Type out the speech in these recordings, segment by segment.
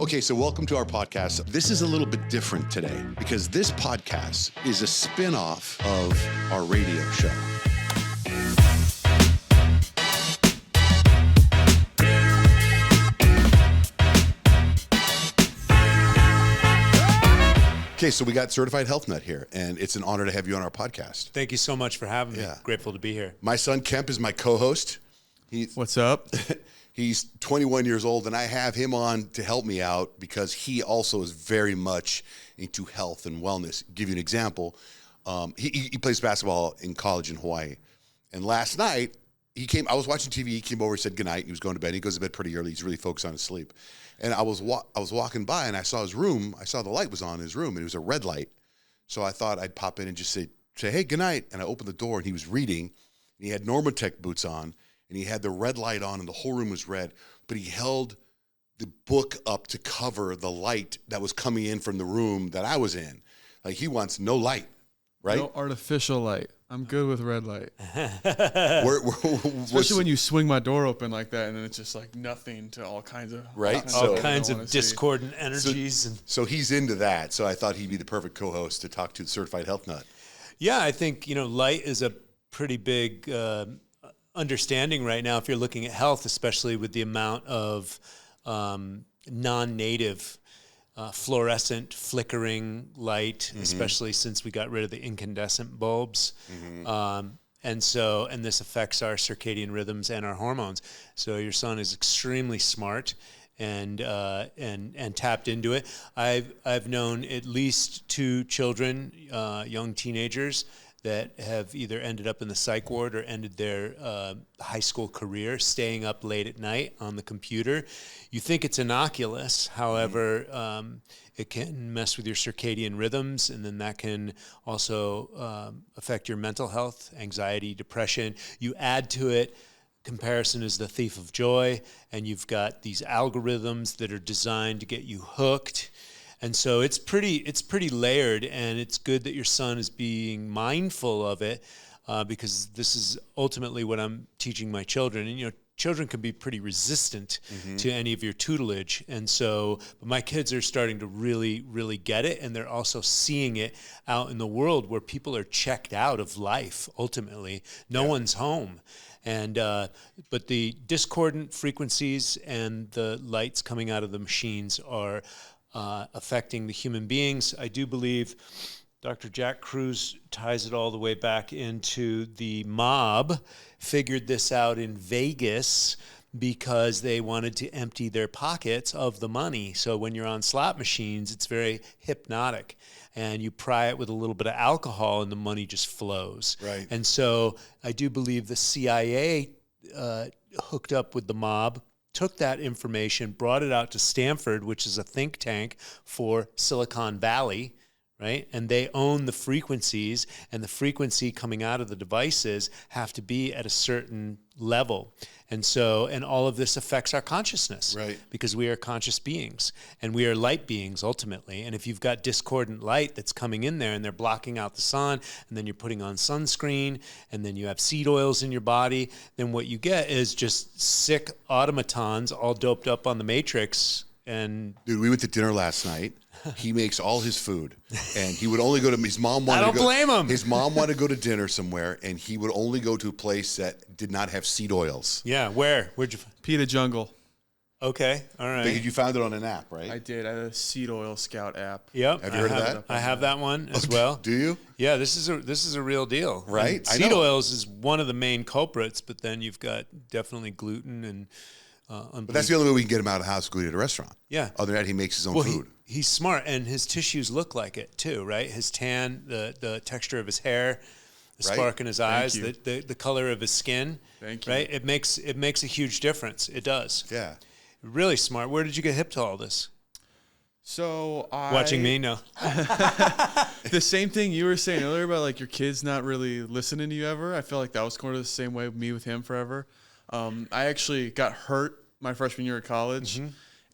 Okay, so welcome to our podcast. This is a little bit different today because this podcast is a spin-off of our radio show. Okay, so we got Certified Health Nut here, and it's an honor to have you on our podcast. Thank you so much for having me. Grateful to be here. My son Kemp is my co-host. What's up? He's 21 years old, and I have him on to help me out because he also is very much into health and wellness. Give you an example. He plays basketball in college in Hawaii. And last night, I was watching TV. He came over, said goodnight. He was going to bed. He goes to bed pretty early. He's really focused on his sleep. And I was walking by, and I saw his room. I saw the light was on in his room, and it was a red light. So I thought I'd pop in and just say, hey, goodnight. And I opened the door, and he was reading. And he had Normatec boots on. And he had the red light on, and the whole room was red. But he held the book up to cover the light that was coming in from the room that I was in. Like, he wants no light, right? No artificial light. I'm good with red light. Especially when you swing my door open like that, and then it's just like nothing to all kinds of all kinds of discordant energies. So he's into that. So I thought he'd be the perfect co-host to talk to the Certified Health Nut. Yeah, I think light is a pretty big understanding right now if you're looking at health, especially with the amount of non-native fluorescent flickering light, especially since we got rid of the incandescent bulbs. And this affects our circadian rhythms and our hormones. So your son is extremely smart and tapped into it. I've known at least 2 children, young teenagers, that have either ended up in the psych ward or ended their high school career staying up late at night on the computer. You think it's innocuous, however, it can mess with your circadian rhythms, and then that can also affect your mental health, anxiety, depression. You add to it, comparison is the thief of joy, and you've got these algorithms that are designed to get you hooked. And so it's pretty layered, and it's good that your son is being mindful of it because this is ultimately what I'm teaching my children. And, children can be pretty resistant to any of your tutelage. And so but my kids are starting to really, really get it, and they're also seeing it out in the world where people are checked out of life, ultimately. No one's home. And but the discordant frequencies and the lights coming out of the machines are affecting the human beings. I do believe Dr. Jack Kruse ties it all the way back into the mob, figured this out in Vegas because they wanted to empty their pockets of the money. So when you're on slot machines, it's very hypnotic. And you pry it with a little bit of alcohol and the money just flows. Right. And so I do believe the CIA hooked up with the mob, took that information, brought it out to Stanford, which is a think tank for Silicon Valley, right? And they own the frequencies, and the frequency coming out of the devices have to be at a certain level. And all of this affects our consciousness, right? Because we are conscious beings, and we are light beings ultimately. And if you've got discordant light that's coming in there and they're blocking out the sun, and then you're putting on sunscreen, and then you have seed oils in your body, then what you get is just sick automatons all doped up on the matrix. And dude, we went to dinner last night. He makes all his food, and he would only go to his mom. I don't blame him. His mom wanted to go to dinner somewhere, and he would only go to a place that did not have seed oils. Yeah, where'd you? Pita Jungle. Okay, all right. Because you found it on an app, right? I did. I had a seed oil scout app. Yep. Have you heard of that? I have that one as well. Do you? Yeah, this is a real deal, right? And seed oils is one of the main culprits, but then you've got definitely gluten and. But that's the only way we can get him out of the house to go eat at a restaurant. Yeah. Other than that, he makes his own food. He's smart, and his tissues look like it too, right? His tan, the texture of his hair, the spark in his eyes, the color of his skin. Thank you. Right? It makes a huge difference. It does. Yeah. Really smart. Where did you get hip to all this? So watching me? No. The same thing you were saying earlier about like your kids not really listening to you ever. I feel like that was kind of the same way with me with him forever. I actually got hurt my freshman year of college,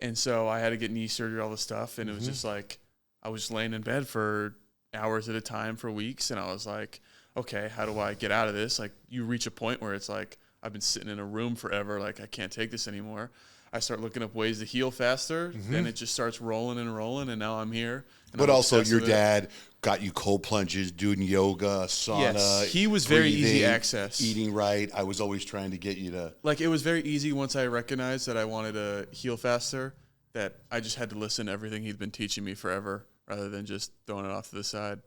and so I had to get knee surgery, all this stuff, and it was just like I was just laying in bed for hours at a time for weeks, and I was like, okay, how do I get out of this? Like, you reach a point where it's like I've been sitting in a room forever, like I can't take this anymore. I start looking up ways to heal faster. Then it just starts rolling and rolling, and now I'm here. And But I'm also, obsessed your with it. dad got you cold plunges, doing yoga, sauna. Yes, he was very easy breathing, access. Eating right. I was always trying to get you to. Like, it was very easy once I recognized that I wanted to heal faster, that I just had to listen to everything he'd been teaching me forever rather than just throwing it off to the side.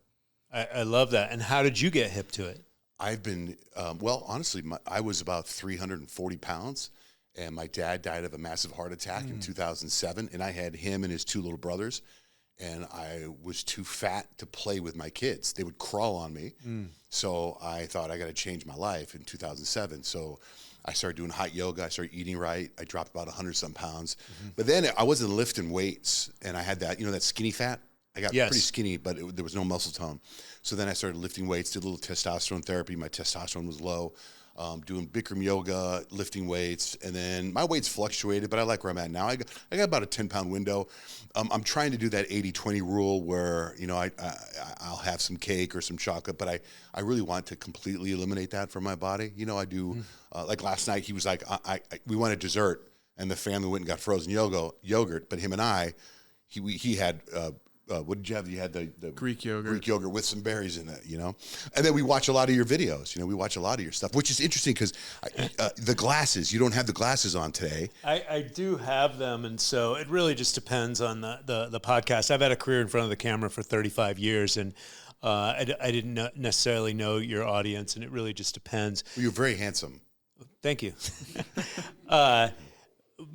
I love that. And how did you get hip to it? I've been, well, honestly, I was about 340 pounds, and my dad died of a massive heart attack in 2007, and I had him and his two little brothers, and I was too fat to play with my kids. They would crawl on me, so I thought I got to change my life in 2007. So I started doing hot yoga. I started eating right. I dropped about 100-some pounds. But then I wasn't lifting weights, and I had that, that skinny fat. I got pretty skinny, but there was no muscle tone. So then I started lifting weights, did a little testosterone therapy. My testosterone was low. Doing Bikram yoga, lifting weights, and then my weights fluctuated, but I like where I'm at now. I got about a 10-pound window. I'm trying to do that 80-20 rule where, I'll have some cake or some chocolate, but I really want to completely eliminate that from my body. I do, like last night, he was like, we wanted dessert, and the family went and got frozen yogurt, but him and I, he had, what did you have? You had the Greek yogurt. Greek yogurt with some berries in it, And then we watch a lot of your videos. We watch a lot of your stuff, which is interesting because the glasses, you don't have the glasses on today. I do have them, and so it really just depends on the podcast. I've had a career in front of the camera for 35 years, and I didn't necessarily know your audience, and it really just depends. Well, you're very handsome. Thank you.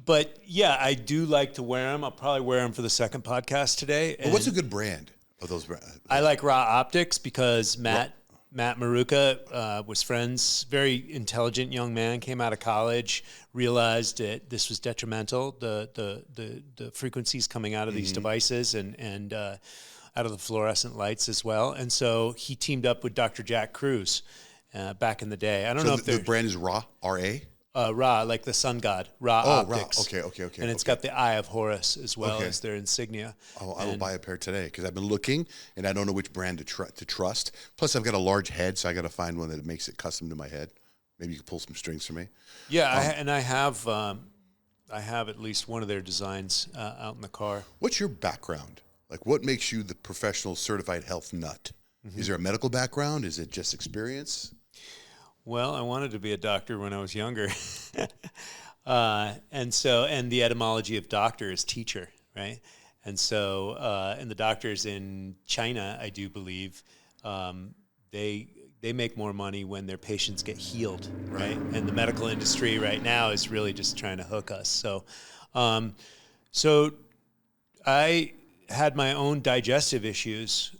But yeah, I do like to wear them. I'll probably wear them for the second podcast today. Well, what's a good brand of those brands? I like Raw Optics because Matt Maruka was friends, very intelligent young man, came out of college, realized that this was detrimental, the frequencies coming out of these devices and out of the fluorescent lights as well. And so he teamed up with Dr. Jack Cruz back in the day. I don't know if the brand is Raw, R-A? Ra, like the sun god, Ra Optics. Ra. Okay. And it's got the Eye of Horus as well as their insignia. Oh, I will buy a pair today because I've been looking and I don't know which brand to trust. Plus, I've got a large head, so I got to find one that makes it custom to my head. Maybe you can pull some strings for me. Yeah, I have at least one of their designs out in the car. What's your background? Like, what makes you the professional certified health nut? Is there a medical background? Is it just experience? Well, I wanted to be a doctor when I was younger. And the etymology of doctor is teacher, right? And so, and the doctors in China, I do believe, they make more money when their patients get healed, right? And the medical industry right now is really just trying to hook us. So, so I had my own digestive issues,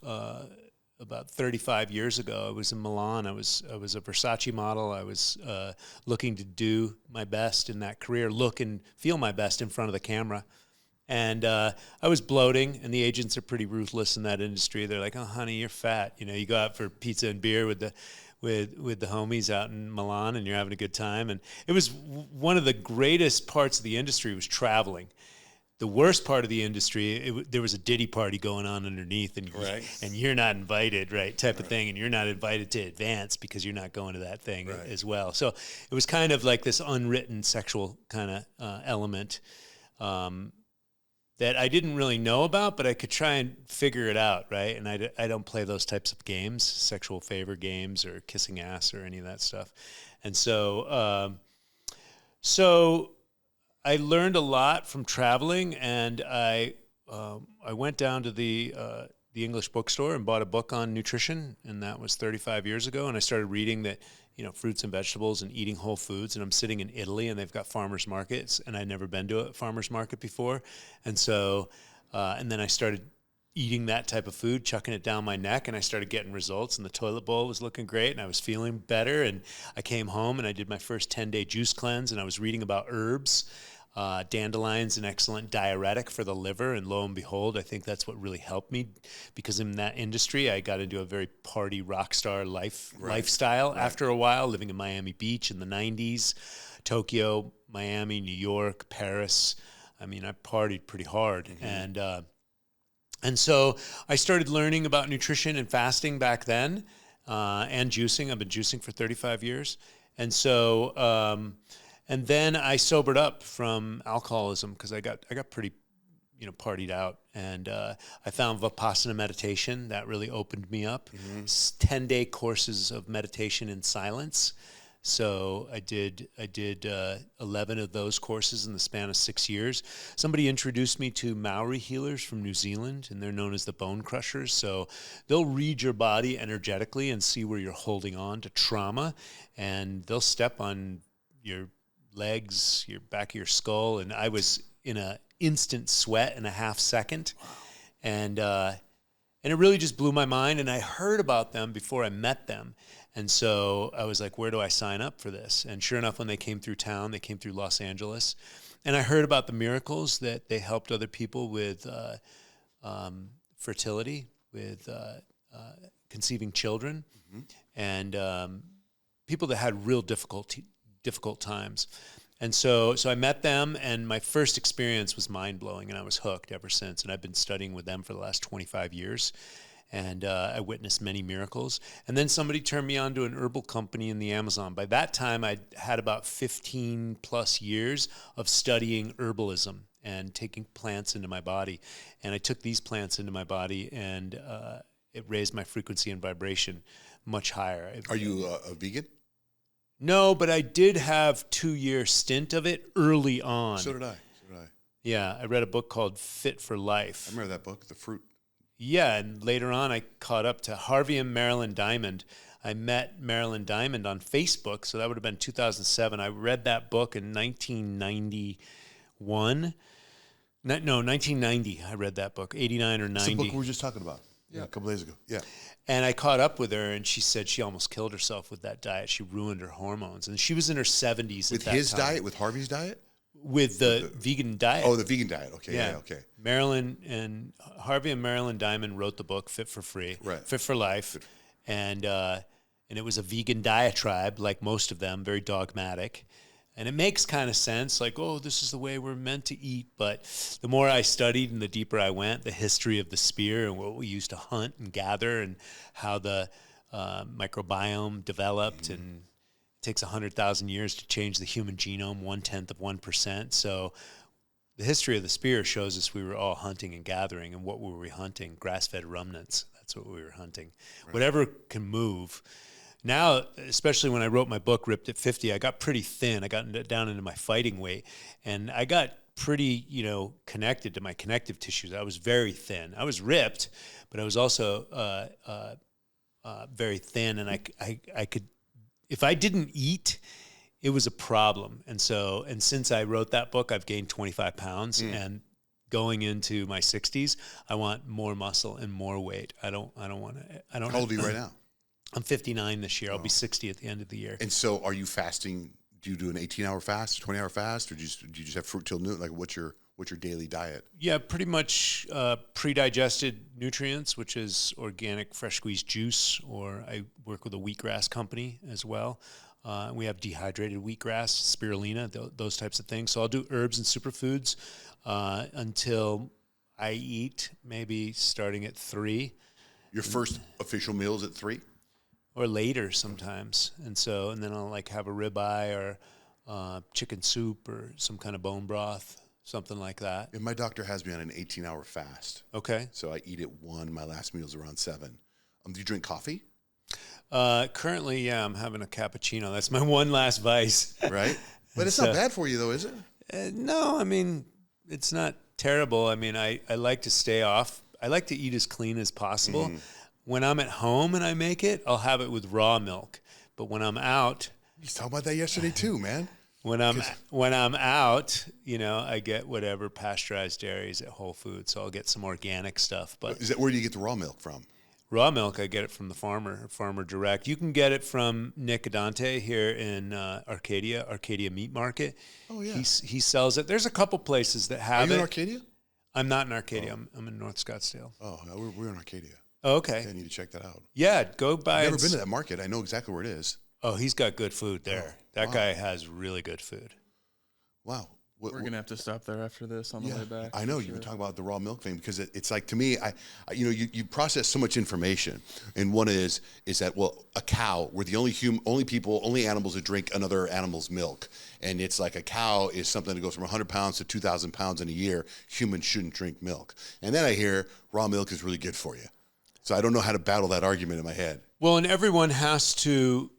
about 35 years ago. I was in Milan. I was a Versace model. I was looking to do my best in that career, look and feel my best in front of the camera. And I was bloating, and the agents are pretty ruthless in that industry. They're like, "Oh, honey, you're fat. You go out for pizza and beer with the homies out in Milan, and you're having a good time." And it was one of the greatest parts of the industry was traveling. The worst part of the industry, there was a Diddy party going on underneath, and you're not invited, right, type of thing, and you're not invited to advance because you're not going to that thing as well. So it was kind of like this unwritten sexual kind of element that I didn't really know about, but I could try and figure it out, right? And I don't play those types of games, sexual favor games or kissing ass or any of that stuff. And so, I learned a lot from traveling, and I went down to the English bookstore and bought a book on nutrition, and that was 35 years ago. And I started reading that, fruits and vegetables and eating whole foods. And I'm sitting in Italy, and they've got farmers markets, and I'd never been to a farmers market before. And so, and then I started eating that type of food, chucking it down my neck, and I started getting results, and the toilet bowl was looking great, and I was feeling better. And I came home, and I did my first 10-day juice cleanse, and I was reading about herbs. Dandelion's an excellent diuretic for the liver, and lo and behold, I think that's what really helped me, because in that industry, I got into a very party rock star lifestyle after a while, living in Miami Beach in the 90s, Tokyo, Miami, New York, Paris. I mean, I partied pretty hard, and so I started learning about nutrition and fasting back then, and juicing. I've been juicing for 35 years, and so. And then I sobered up from alcoholism because I got pretty, partied out. And I found Vipassana meditation. That really opened me up. 10-day courses of meditation in silence. So I did 11 of those courses in the span of 6 years. Somebody introduced me to Maori healers from New Zealand, and they're known as the bone crushers. So they'll read your body energetically and see where you're holding on to trauma, and they'll step on your legs, your back of your skull. And I was in an instant sweat in a half second. And it really just blew my mind. And I heard about them before I met them. And so I was like, where do I sign up for this? And sure enough, when they came through town, they came through Los Angeles. And I heard about the miracles that they helped other people with fertility, with conceiving children, and people that had real difficult times. And so I met them, and my first experience was mind-blowing, and I was hooked ever since. And I've been studying with them for the last 25 years. And I witnessed many miracles. And then somebody turned me on to an herbal company in the Amazon. By that time, I had about 15 plus years of studying herbalism and taking plants into my body. And I took these plants into my body, and it raised my frequency and vibration much higher. Are you a vegan? No, but I did have 2-year stint of it early on. So did I. Yeah, I read a book called Fit for Life. I remember that book, The Fruit. Yeah, and later on I caught up to Harvey and Marilyn Diamond. I met Marilyn Diamond on Facebook, so that would have been 2007. I read that book in 1991. No, 1990 I read that book, 89 or 90. It's the book we were just talking about a couple days ago. Yeah. And I caught up with her, and she said she almost killed herself with that diet. She ruined her hormones. And she was in her 70s with at that his time. diet, with Harvey's diet? With the vegan diet. Oh, the vegan diet. Okay, yeah, okay. Marilyn and Harvey and Marilyn Diamond wrote the book Fit for Life, and it was a vegan diatribe, like most of them, very dogmatic, and it makes kind of sense, like, oh, this is the way we're meant to eat. But the more I studied and the deeper I went, the history of the spear and what we used to hunt and gather, and how the microbiome developed and takes 100,000 years to change the human genome 0.1%. So the history of the spear shows us we were all hunting and gathering. And what were we hunting? Grass-fed remnants. That's what we were hunting. Right. Whatever can move. Now, especially when I wrote my book, Ripped at 50, I got pretty thin. I got down into my fighting weight. And I got pretty, connected to my connective tissues. I was very thin. I was ripped, but I was also very thin. And I could, if I didn't eat, it was a problem. And since I wrote that book, I've gained 25 pounds. And going into my 60s, I want more muscle and more weight. I don't want to. How old are you right now? I'm 59 this year. I'll be 60 at the end of the year. And so, are you fasting? Do you do an 18-hour fast, 20-hour fast, or do you just have fruit till noon? Like, what's your daily diet? Yeah, pretty much pre-digested nutrients, which is organic fresh squeezed juice, or I work with a wheatgrass company as well. We have dehydrated wheatgrass, spirulina, those types of things. So I'll do herbs and superfoods until I eat, maybe starting at 3. Your first official meal is at 3? Or later sometimes. And then I'll have a ribeye or chicken soup or some kind of bone broth. Something like that. And my doctor has me on an 18-hour fast. Okay. So I eat at 1. My last meal is around 7. Do you drink coffee? Currently, yeah, I'm having a cappuccino. That's my one last vice. Right? But it's not bad for you, though, is it? No, I mean, it's not terrible. I mean, I like to stay off. I like to eat as clean as possible. When I'm at home and I make it, I'll have it with raw milk. But when I'm out... You was talking about that yesterday, too, man. When I'm out, I get whatever pasteurized dairies at Whole Foods, so I'll get some organic stuff. But is that where do you get the raw milk from? Raw milk, I get it from the farmer direct. You can get it from Nick Adante here in Arcadia Meat Market. Oh yeah, he sells it. There's a couple places that have it. Are you in Arcadia? I'm not in Arcadia. Oh. I'm in North Scottsdale. Oh, no, we're in Arcadia. Oh, okay. I need to check that out. Yeah, go by. I've never been to that market. I know exactly where it is. Oh, he's got good food there. That guy has really good food. Wow. We're gonna have to stop there after this on the way back. I know you've been talking about the raw milk thing because it's like, to me, you process so much information, and one is that, well, a cow, we're the only animals that drink another animal's milk, and it's like a cow is something that goes from 100 pounds to 2,000 pounds in a year. Humans shouldn't drink milk, and then I hear raw milk is really good for you. So I don't know how to battle that argument in my head. Well, and everyone has to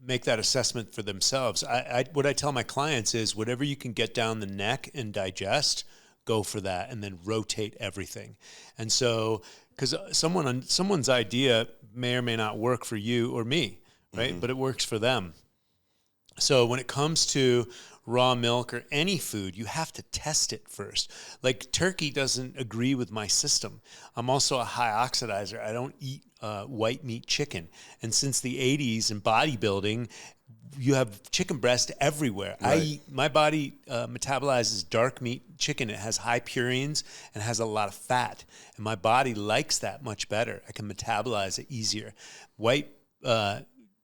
make that assessment for themselves. What I tell my clients is whatever you can get down the neck and digest, go for that, and then rotate everything. And so, because someone's idea may or may not work for you or me, right? Mm-hmm. But it works for them. So when it comes to raw milk or any food, you have to test it first. Like turkey doesn't agree with my system. I'm also a high oxidizer. I don't eat white meat chicken. And since the 80s in bodybuilding, you have chicken breast everywhere. Right. My body metabolizes dark meat chicken. It has high purines and has a lot of fat. And my body likes that much better. I can metabolize it easier. White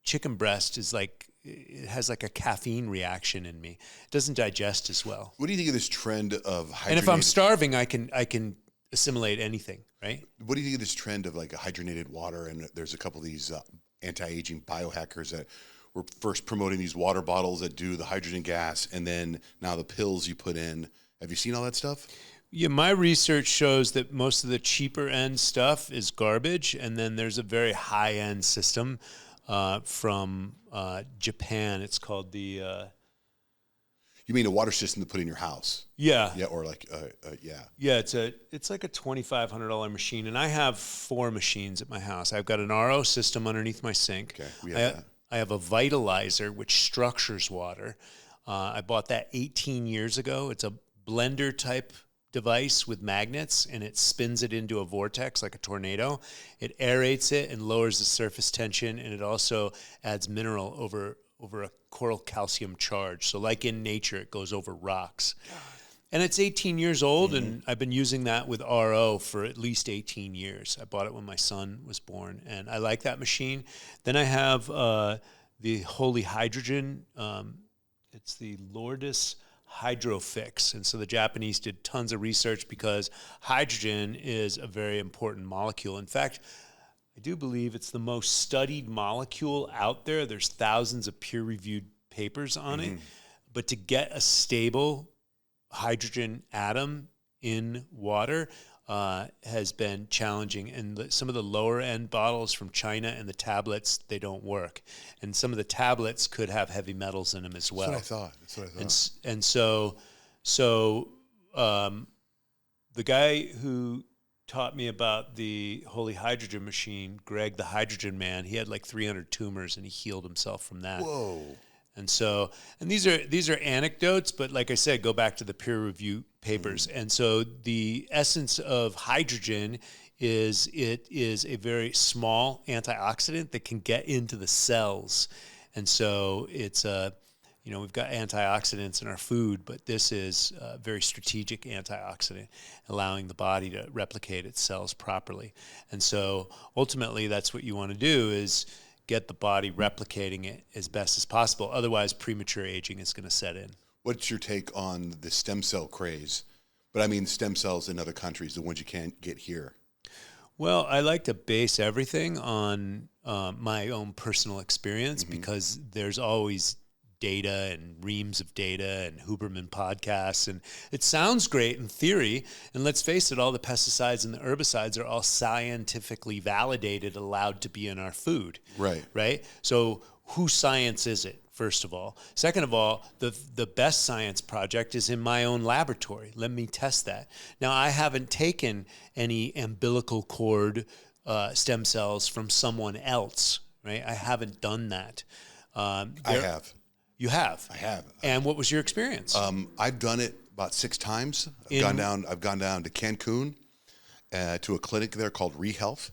chicken breast is like, it has like a caffeine reaction in me. It doesn't digest as well. What do you think of this trend of hydrogenated? And if I'm starving, I can assimilate anything, right? What do you think of this trend of like a hydrogenated water? And there's a couple of these anti-aging biohackers that were first promoting these water bottles that do the hydrogen gas, and then now the pills you put in. Have you seen all that stuff? Yeah, my research shows that most of the cheaper end stuff is garbage, and then there's a very high end system from Japan. It's called the... You mean a water system to put in your house? Yeah. Yeah, or like, yeah. Yeah, it's like a $2,500 machine, and I have 4 machines at my house. I've got an RO system underneath my sink. Okay, we have that. I have a vitalizer, which structures water. I bought that 18 years ago. It's a blender type device with magnets, and it spins it into a vortex like a tornado. It aerates it and lowers the surface tension, and it also adds mineral over a coral calcium charge. So like in nature, it goes over rocks. And it's 18 years old, and I've been using that with RO for at least 18 years. I bought it when my son was born, and I like that machine. Then I have the Holy Hydrogen. It's the Lourdes Hydrofix. And so the Japanese did tons of research because hydrogen is a very important molecule. In fact, I do believe it's the most studied molecule out there. There's thousands of peer-reviewed papers on it. But to get a stable hydrogen atom in water has been challenging. And some of the lower-end bottles from China and the tablets, they don't work. And some of the tablets could have heavy metals in them as well. That's what I thought. And so the guy who taught me about the Holy Hydrogen machine, Greg the Hydrogen Man, he had like 300 tumors and he healed himself from that. Whoa. And these are anecdotes, but like I said, go back to the peer review papers. And so the essence of hydrogen is it is a very small antioxidant that can get into the cells. And so it's we've got antioxidants in our food, but this is a very strategic antioxidant, allowing the body to replicate its cells properly. And so ultimately that's what you want to do is get the body replicating it as best as possible. Otherwise, premature aging is going to set in. What's your take on the stem cell craze? But I mean stem cells in other countries, the ones you can't get here. Well, I like to base everything on my own personal experience because there's always data and reams of data and Huberman podcasts. And it sounds great in theory. And let's face it, all the pesticides and the herbicides are all scientifically validated, allowed to be in our food. Right? So whose science is it, first of all? Second of all, the best science project is in my own laboratory. Let me test that. Now, I haven't taken any umbilical cord stem cells from someone else, right? I haven't done that. I have. You have? I have. And what was your experience? I've done it about 6 times. I've gone down to Cancun to a clinic there called ReHealth,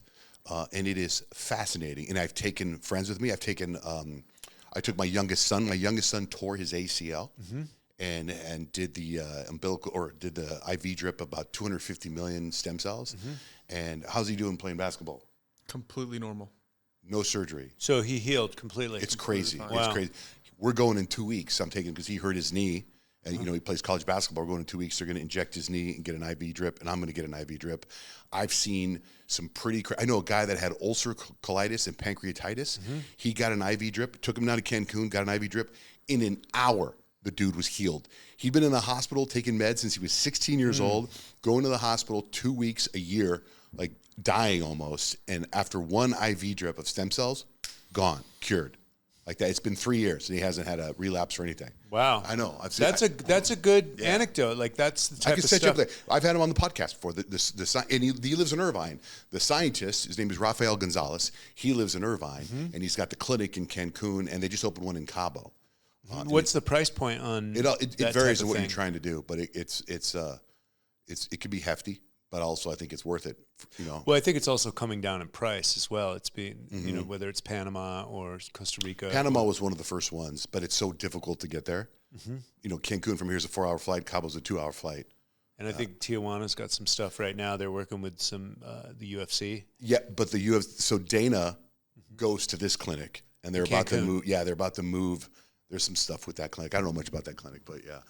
and it is fascinating. And I've taken friends with me. I took my youngest son. My youngest son tore his ACL and did the umbilical or did the IV drip about 250 million stem cells. And how's he doing playing basketball? Completely normal. No surgery. So he healed completely. It's crazy. Wow. It's crazy. We're going in 2 weeks. I'm taking because he hurt his knee, And, he plays college basketball. We're going in 2 weeks. They're going to inject his knee and get an IV drip, and I'm going to get an IV drip. I've seen some I know a guy that had ulcerative colitis and pancreatitis. He got an IV drip, took him down to Cancun, got an IV drip. In an hour, the dude was healed. He'd been in the hospital taking meds since he was 16 years old, going to the hospital 2 weeks a year, like dying almost. And after one IV drip of stem cells, gone, cured. Like that. It's been 3 years and he hasn't had a relapse or anything. Wow. I know. That's a good anecdote. Like that's the type I can of set you stuff. up there. I've had him on the podcast before. And he lives in Irvine. The scientist, his name is Rafael Gonzalez. He lives in Irvine and he's got the clinic in Cancun and they just opened one in Cabo. What's the price point on it varies on what you're trying to do, but it could be hefty, but also I think it's worth it. Well, I think it's also coming down in price as well. It's being whether it's Panama or Costa Rica. Panama was one of the first ones, but it's so difficult to get there. Cancun from here is a 4-hour flight. Cabo's a 2-hour flight. And I think Tijuana's got some stuff right now. They're working with some the UFC. Yeah, but the UFC. So Dana goes to this clinic, and they're about to move. Yeah, they're about to move. There's some stuff with that clinic. I don't know much about that clinic, but yeah.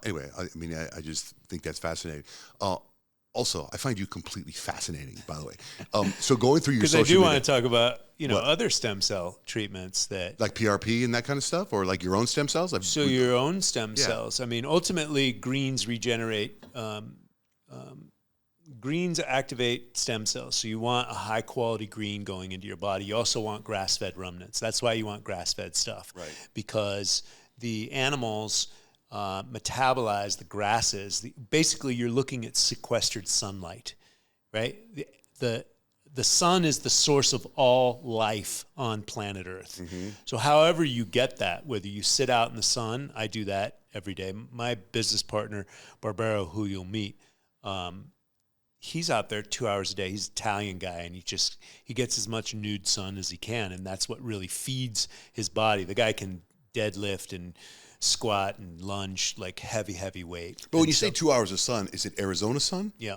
Anyway, I just think that's fascinating. Also, I find you completely fascinating, by the way. So going through your social media. Because I do want to talk about, other stem cell treatments that. Like PRP and that kind of stuff? Or like your own stem cells? Your own stem cells. I mean, ultimately, greens regenerate. Greens activate stem cells. So you want a high-quality green going into your body. You also want grass-fed remnants. That's why you want grass-fed stuff. Right. Because the animals metabolize the grasses. Basically, you're looking at sequestered sunlight, right? The sun is the source of all life on planet Earth. So however you get that, whether you sit out in the sun, I do that every day. My business partner, Barbaro, who you'll meet, he's out there 2 hours a day. He's an Italian guy, and he gets as much nude sun as he can, and that's what really feeds his body. The guy can deadlift and squat and lunge like heavy weight. But when you say 2 hours of sun, is it Arizona sun? Yeah.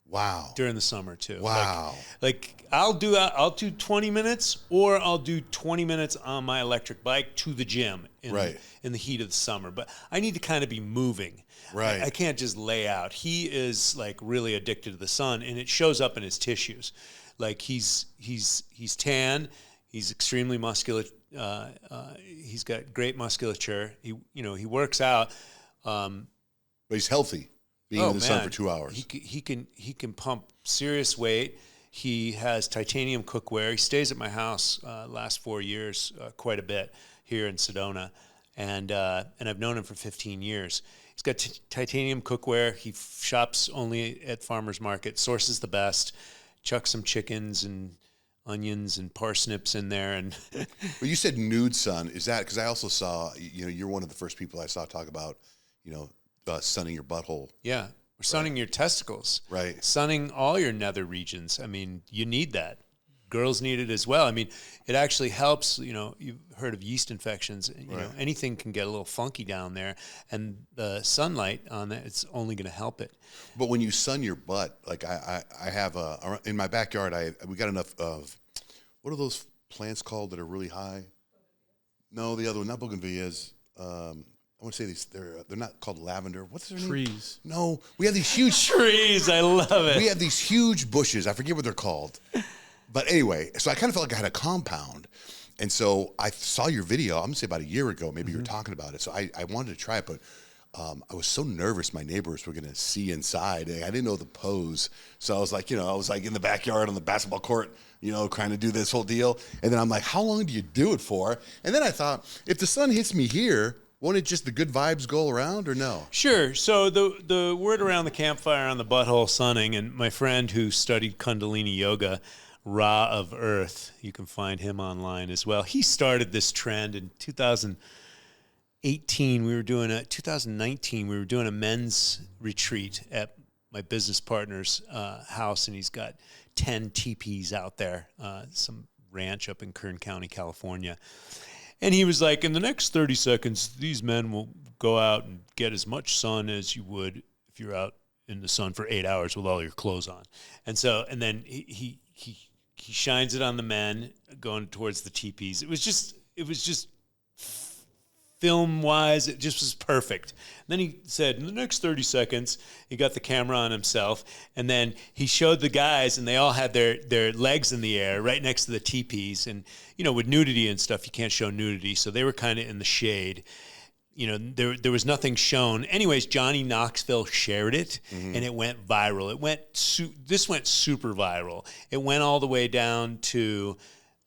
Wow. During the summer too. Wow. Like I'll do 20 minutes, or I'll do 20 minutes on my electric bike to the gym in the heat of the summer. But I need to kind of be moving. Right. I can't just lay out. He is like really addicted to the sun, and it shows up in his tissues. Like he's tan. He's extremely muscular. He's got great musculature. He works out. But he's healthy. Being in the sun for 2 hours. He can pump serious weight. He has titanium cookware. He stays at my house last 4 years quite a bit here in Sedona, and I've known him for 15 years. He's got titanium cookware. He shops only at farmers market. Sources the best. Chucks some chickens and onions and parsnips in there. And well, you said nude sun. Is that because I also saw you're one of the first people I saw talk about sunning your butthole. Yeah. Or sunning your testicles. Right. Sunning all your nether regions. I mean, you need that. Girls need it as well. I mean, it actually helps, you've heard of yeast infections. Anything can get a little funky down there. And the sunlight on that, it's only going to help it. But when you sun your butt, like I have in my backyard, we got enough of, what are those plants called that are really high? No, the other one, not bougainvilleas. I want to say these. They're not called lavender. What's their name? Trees. No, we have these huge trees. I love it. We have these huge bushes. I forget what they're called. But anyway, so I kind of felt like I had a compound, and so I saw your video. I'm gonna say about a year ago. Maybe you were talking about it. So I wanted to try it, but I was so nervous my neighbors were gonna see inside. I didn't know the pose, so I was like, in the backyard on the basketball court, trying to do this whole deal. And then I'm like, how long do you do it for? And then I thought, if the sun hits me here, won't it just the good vibes go around or no? Sure. So the word around the campfire on the butthole sunning, and my friend who studied Kundalini Yoga, Ra of Earth, you can find him online as well. He started this trend in 2018. 2019, we were doing a men's retreat at my business partner's house, and he's got 10 teepees out there, some ranch up in Kern County, California. And he was like, in the next 30 seconds, these men will go out and get as much sun as you would if you're out in the sun for 8 hours with all your clothes on. And then he shines it on the men going towards the teepees. It was just film wise, it just was perfect. And then he said, in the next 30 seconds, he got the camera on himself, and then he showed the guys, and they all had their legs in the air right next to the teepees. And, you know, with nudity and stuff, you can't show nudity, so they were kind of in the shade. You know, there was nothing shown. Anyways, Johnny Knoxville shared it, and it went viral. This went super viral. It went all the way down to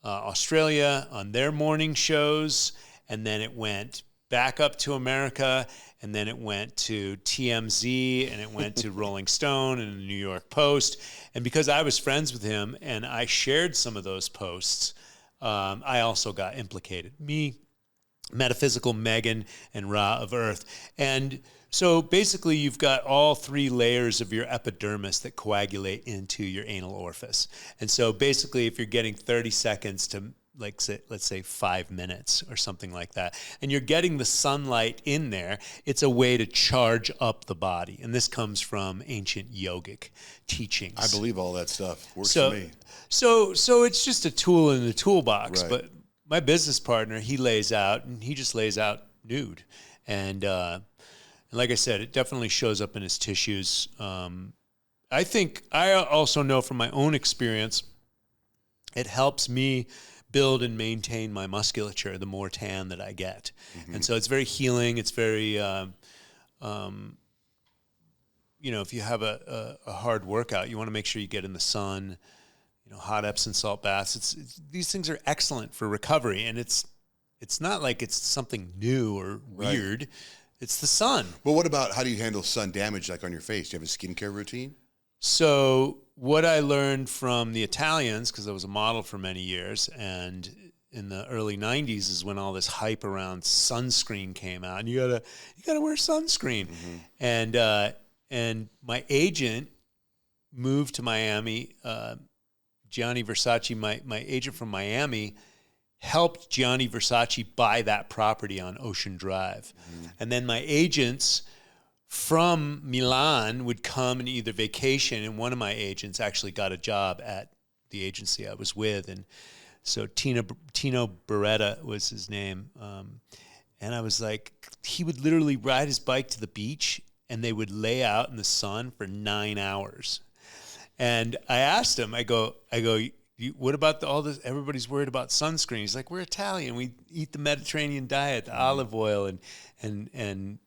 Australia on their morning shows, and then it went back up to America, and then it went to TMZ, and it went to Rolling Stone and the New York Post. And because I was friends with him and I shared some of those posts, I also got implicated. Me, Metaphysical, Megan, and Ra of Earth. And so basically you've got all three layers of your epidermis that coagulate into your anal orifice. And so basically if you're getting 30 seconds to, like, let's say 5 minutes or something like that, and you're getting the sunlight in there, it's a way to charge up the body. And this comes from ancient yogic teachings. I believe all that stuff works for me. So it's just a tool in the toolbox. Right. But my business partner, he just lays out nude. And like I said, it definitely shows up in his tissues. I think I also know from my own experience, it helps me build and maintain my musculature the more tan that I get. And so it's very healing. It's very, you know, if you have a hard workout, you want to make sure you get in the sun, you know, hot Epsom salt baths. These things are excellent for recovery. And it's not like it's something new or weird. Right. It's the sun. Well, what about, how do you handle sun damage, like on your face? Do you have a skincare routine? So what I learned from the Italians, because I was a model for many years, and in the early 90s is when all this hype around sunscreen came out, and you gotta wear sunscreen. And my agent moved to Miami. Gianni Versace, my agent from Miami, helped Gianni Versace buy that property on Ocean Drive. And then my agents from Milan would come and either vacation, and one of my agents actually got a job at the agency I was with, and so Tino Beretta was his name, and I was like, he would literally ride his bike to the beach, and they would lay out in the sun for 9 hours. And I asked him, I go, what about all this? Everybody's worried about sunscreen. He's like, we're Italian. We eat the Mediterranean diet, the olive oil, and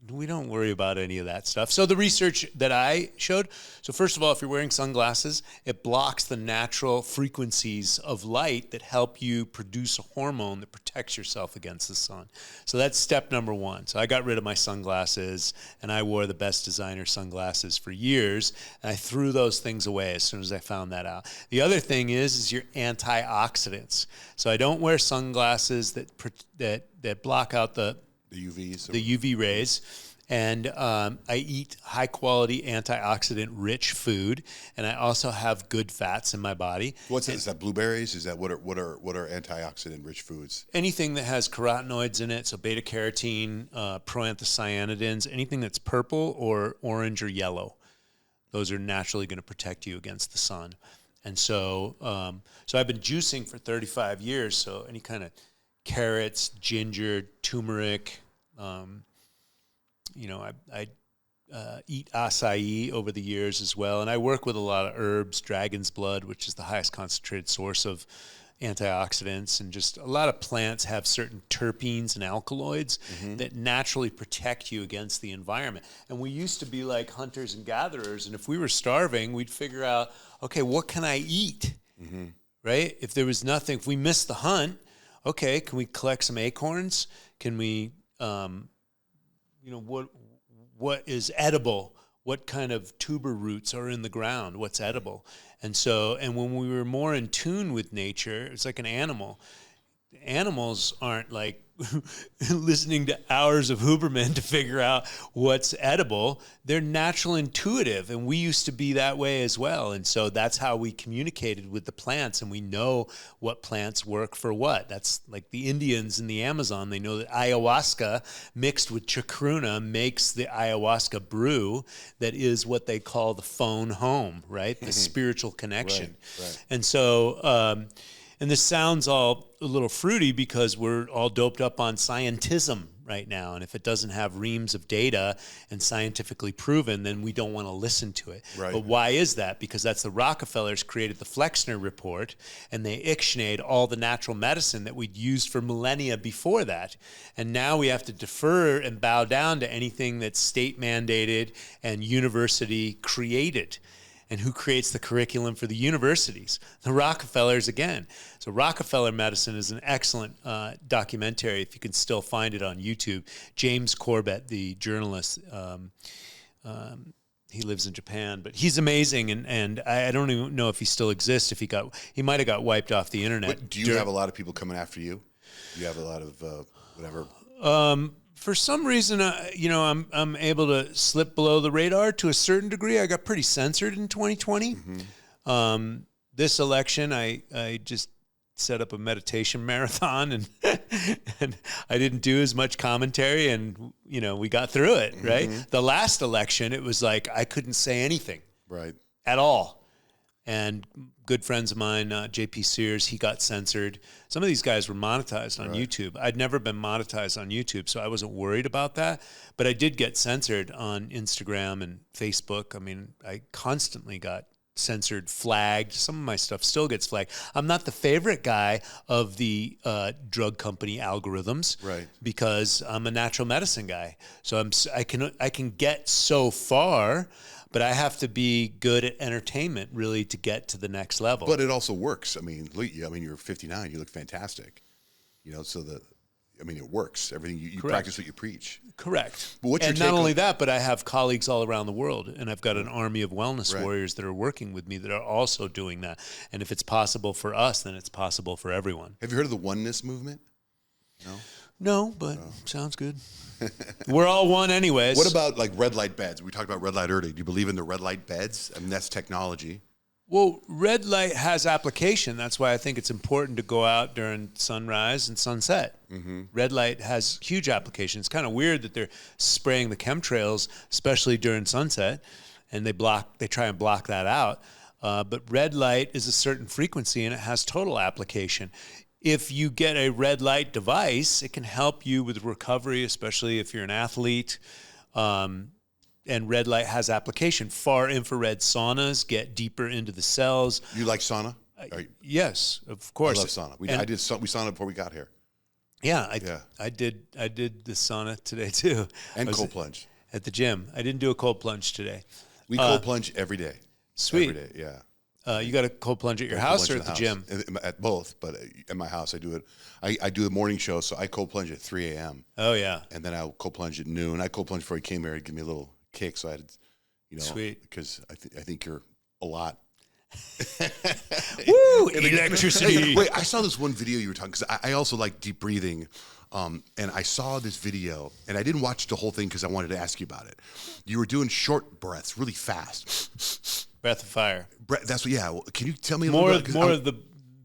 we don't worry about any of that stuff. So the research that I showed, so first of all, if you're wearing sunglasses, it blocks the natural frequencies of light that help you produce a hormone that protects yourself against the sun. So that's step number one. So I got rid of my sunglasses, and I wore the best designer sunglasses for years, and I threw those things away as soon as I found that out. The other thing is your antioxidants. So I don't wear sunglasses that block out the UVs. The UV rays. And I eat high-quality, antioxidant-rich food, and I also have good fats in my body. What's that? Is that blueberries? Is that what are antioxidant-rich foods? Anything that has carotenoids in it, so beta-carotene, proanthocyanidins, anything that's purple or orange or yellow, those are naturally going to protect you against the sun. And so, I've been juicing for 35 years. So any kind of carrots, ginger, turmeric. You know, I eat acai over the years as well. And I work with a lot of herbs, dragon's blood, which is the highest concentrated source of antioxidants. And just a lot of plants have certain terpenes and alkaloids that naturally protect you against the environment. And we used to be like hunters and gatherers. And if we were starving, we'd figure out, okay, what can I eat? Right? If there was nothing, if we missed the hunt, okay, can we collect some acorns? Can we, you know, what is edible? What kind of tuber roots are in the ground? What's edible? And when we were more in tune with nature, it's like an animal. Animals aren't like listening to hours of Huberman to figure out what's edible. They're natural intuitive, and we used to be that way as well. And so that's how we communicated with the plants, and we know what plants work for what. That's like the Indians in the Amazon. They know that ayahuasca mixed with chacruna makes the ayahuasca brew that is what they call the phone home, right? The spiritual connection. Right. And so And this sounds all a little fruity because we're all doped up on scientism right now. And if it doesn't have reams of data and scientifically proven, then we don't want to listen to it. Right. But why is that? Because that's the Rockefellers created the Flexner Report, and they ictioned all the natural medicine that we'd used for millennia before that. And now we have to defer and bow down to anything that's state mandated and university created. And who creates the curriculum for the universities? The Rockefellers again. So Rockefeller Medicine is an excellent documentary, if you can still find it on YouTube. James Corbett, the journalist, he lives in Japan, but he's amazing. And I don't even know if he still exists. He might have got wiped off the internet. But do you have a lot of people coming after you? Do you have a lot of whatever? For some reason, I'm able to slip below the radar to a certain degree. I got pretty censored in 2020. Mm-hmm. This election, I just set up a meditation marathon, and and I didn't do as much commentary, and we got through it. Mm-hmm. Right. The last election, it was like I couldn't say anything. Right. At all. And good friends of mine, JP Sears, he got censored. Some of these guys were monetized on YouTube. I'd never been monetized on YouTube, so I wasn't worried about that. But I did get censored on Instagram and Facebook. I mean, I constantly got censored, flagged. Some of my stuff still gets flagged. I'm not the favorite guy of the drug company algorithms, right? Because I'm a natural medicine guy. So I can get so far. But I have to be good at entertainment, really, to get to the next level. But it also works. I mean, you're 59. You look fantastic. So it works. Everything you practice what you preach. Correct. But what's your and not only that, but I have colleagues all around the world, and I've got an army of wellness warriors that are working with me that are also doing that. And if it's possible for us, then it's possible for everyone. Have you heard of the oneness movement? No. No, but sounds good. We're all one anyways. What about like red light beds? We talked about red light earlier. Do you believe in the red light beds? I mean, that's technology. Well, red light has application. That's why I think it's important to go out during sunrise and sunset. Mm-hmm. Red light has huge application. It's kind of weird that they're spraying the chemtrails, especially during sunset, and they try and block that out. But red light is a certain frequency, and it has total application. If you get a red light device, it can help you with recovery, especially if you're an athlete. And red light has application. Far infrared saunas get deeper into the cells. You like sauna? Yes, of course. I love sauna. We sauna before we got here. Yeah, I did the sauna today too. And cold plunge. At the gym. I didn't do a cold plunge today. We cold plunge every day. Sweet. Every day, yeah. You got a cold plunge at your house or at the gym? At both, but at my house I do it. I do the morning show, so I cold plunge at 3 a.m. Oh yeah. And then I'll cold plunge at noon. I cold plunge before he came here to give me a little kick, so I had, Sweet. Because I think you're a lot. Woo! Electricity. Wait, I saw this one video you were talking, because I also like deep breathing. And I saw this video, and I didn't watch the whole thing because I wanted to ask you about it. You were doing short breaths, really fast. Breath of fire. That's what. Yeah. Well, can you tell me a more little bit?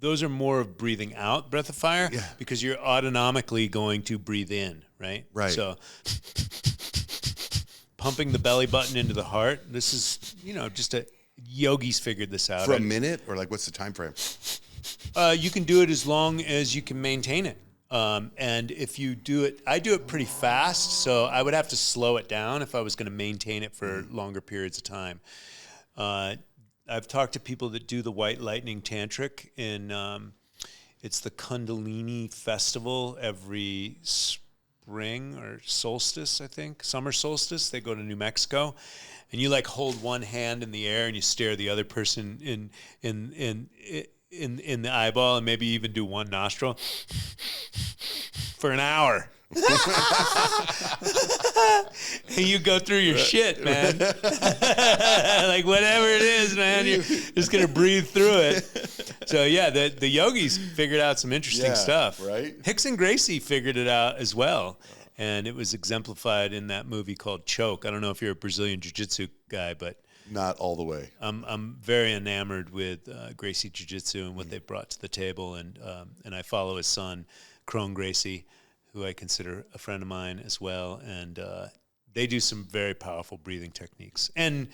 Those are more of breathing out, breath of fire. Yeah. Because you're autonomically going to breathe in, right? Right. So pumping the belly button into the heart. This is, just yogis figured this out. For a minute, or like what's the time frame? You can do it as long as you can maintain it. And if you do it, I do it pretty fast, so I would have to slow it down if I was going to maintain it for longer periods of time. I've talked to people that do the White Lightning Tantric it's the Kundalini Festival every spring or solstice, I think, summer solstice. They go to New Mexico, and you like hold one hand in the air and you stare the other person in the eyeball, and maybe even do one nostril for an hour. And you go through your shit, man. Like whatever it is, man, you're just gonna breathe through it. So yeah, the yogis figured out some interesting stuff. Right? Hicks and Gracie figured it out as well, and it was exemplified in that movie called Choke. I don't know if you're a Brazilian jiu-jitsu guy, but not all the way. I'm very enamored with Gracie Jiu-Jitsu and what they've brought to the table, and I follow his son, Crone Gracie, who I consider a friend of mine as well, and they do some very powerful breathing techniques. And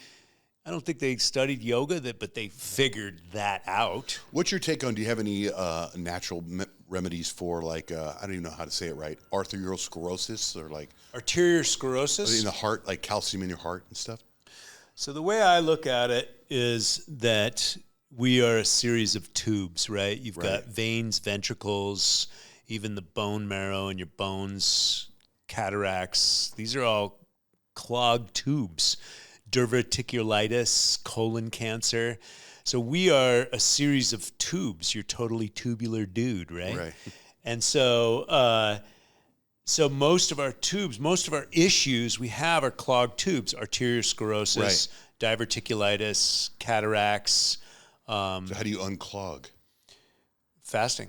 I don't think they studied yoga, but they figured that out. What's your take on, do you have any natural remedies for, like, I don't even know how to say it right, arteriosclerosis, or like Arteriosclerosis? in the heart, like calcium in your heart and stuff? So the way I look at it is that we are a series of tubes, right? You've got veins, ventricles, even the bone marrow in your bones, cataracts. These are all clogged tubes. Diverticulitis, colon cancer. So we are a series of tubes. You're totally tubular dude, right? Right. And so so most of our tubes, most of our issues we have are clogged tubes, arteriosclerosis, diverticulitis, cataracts. So how do you unclog? Fasting.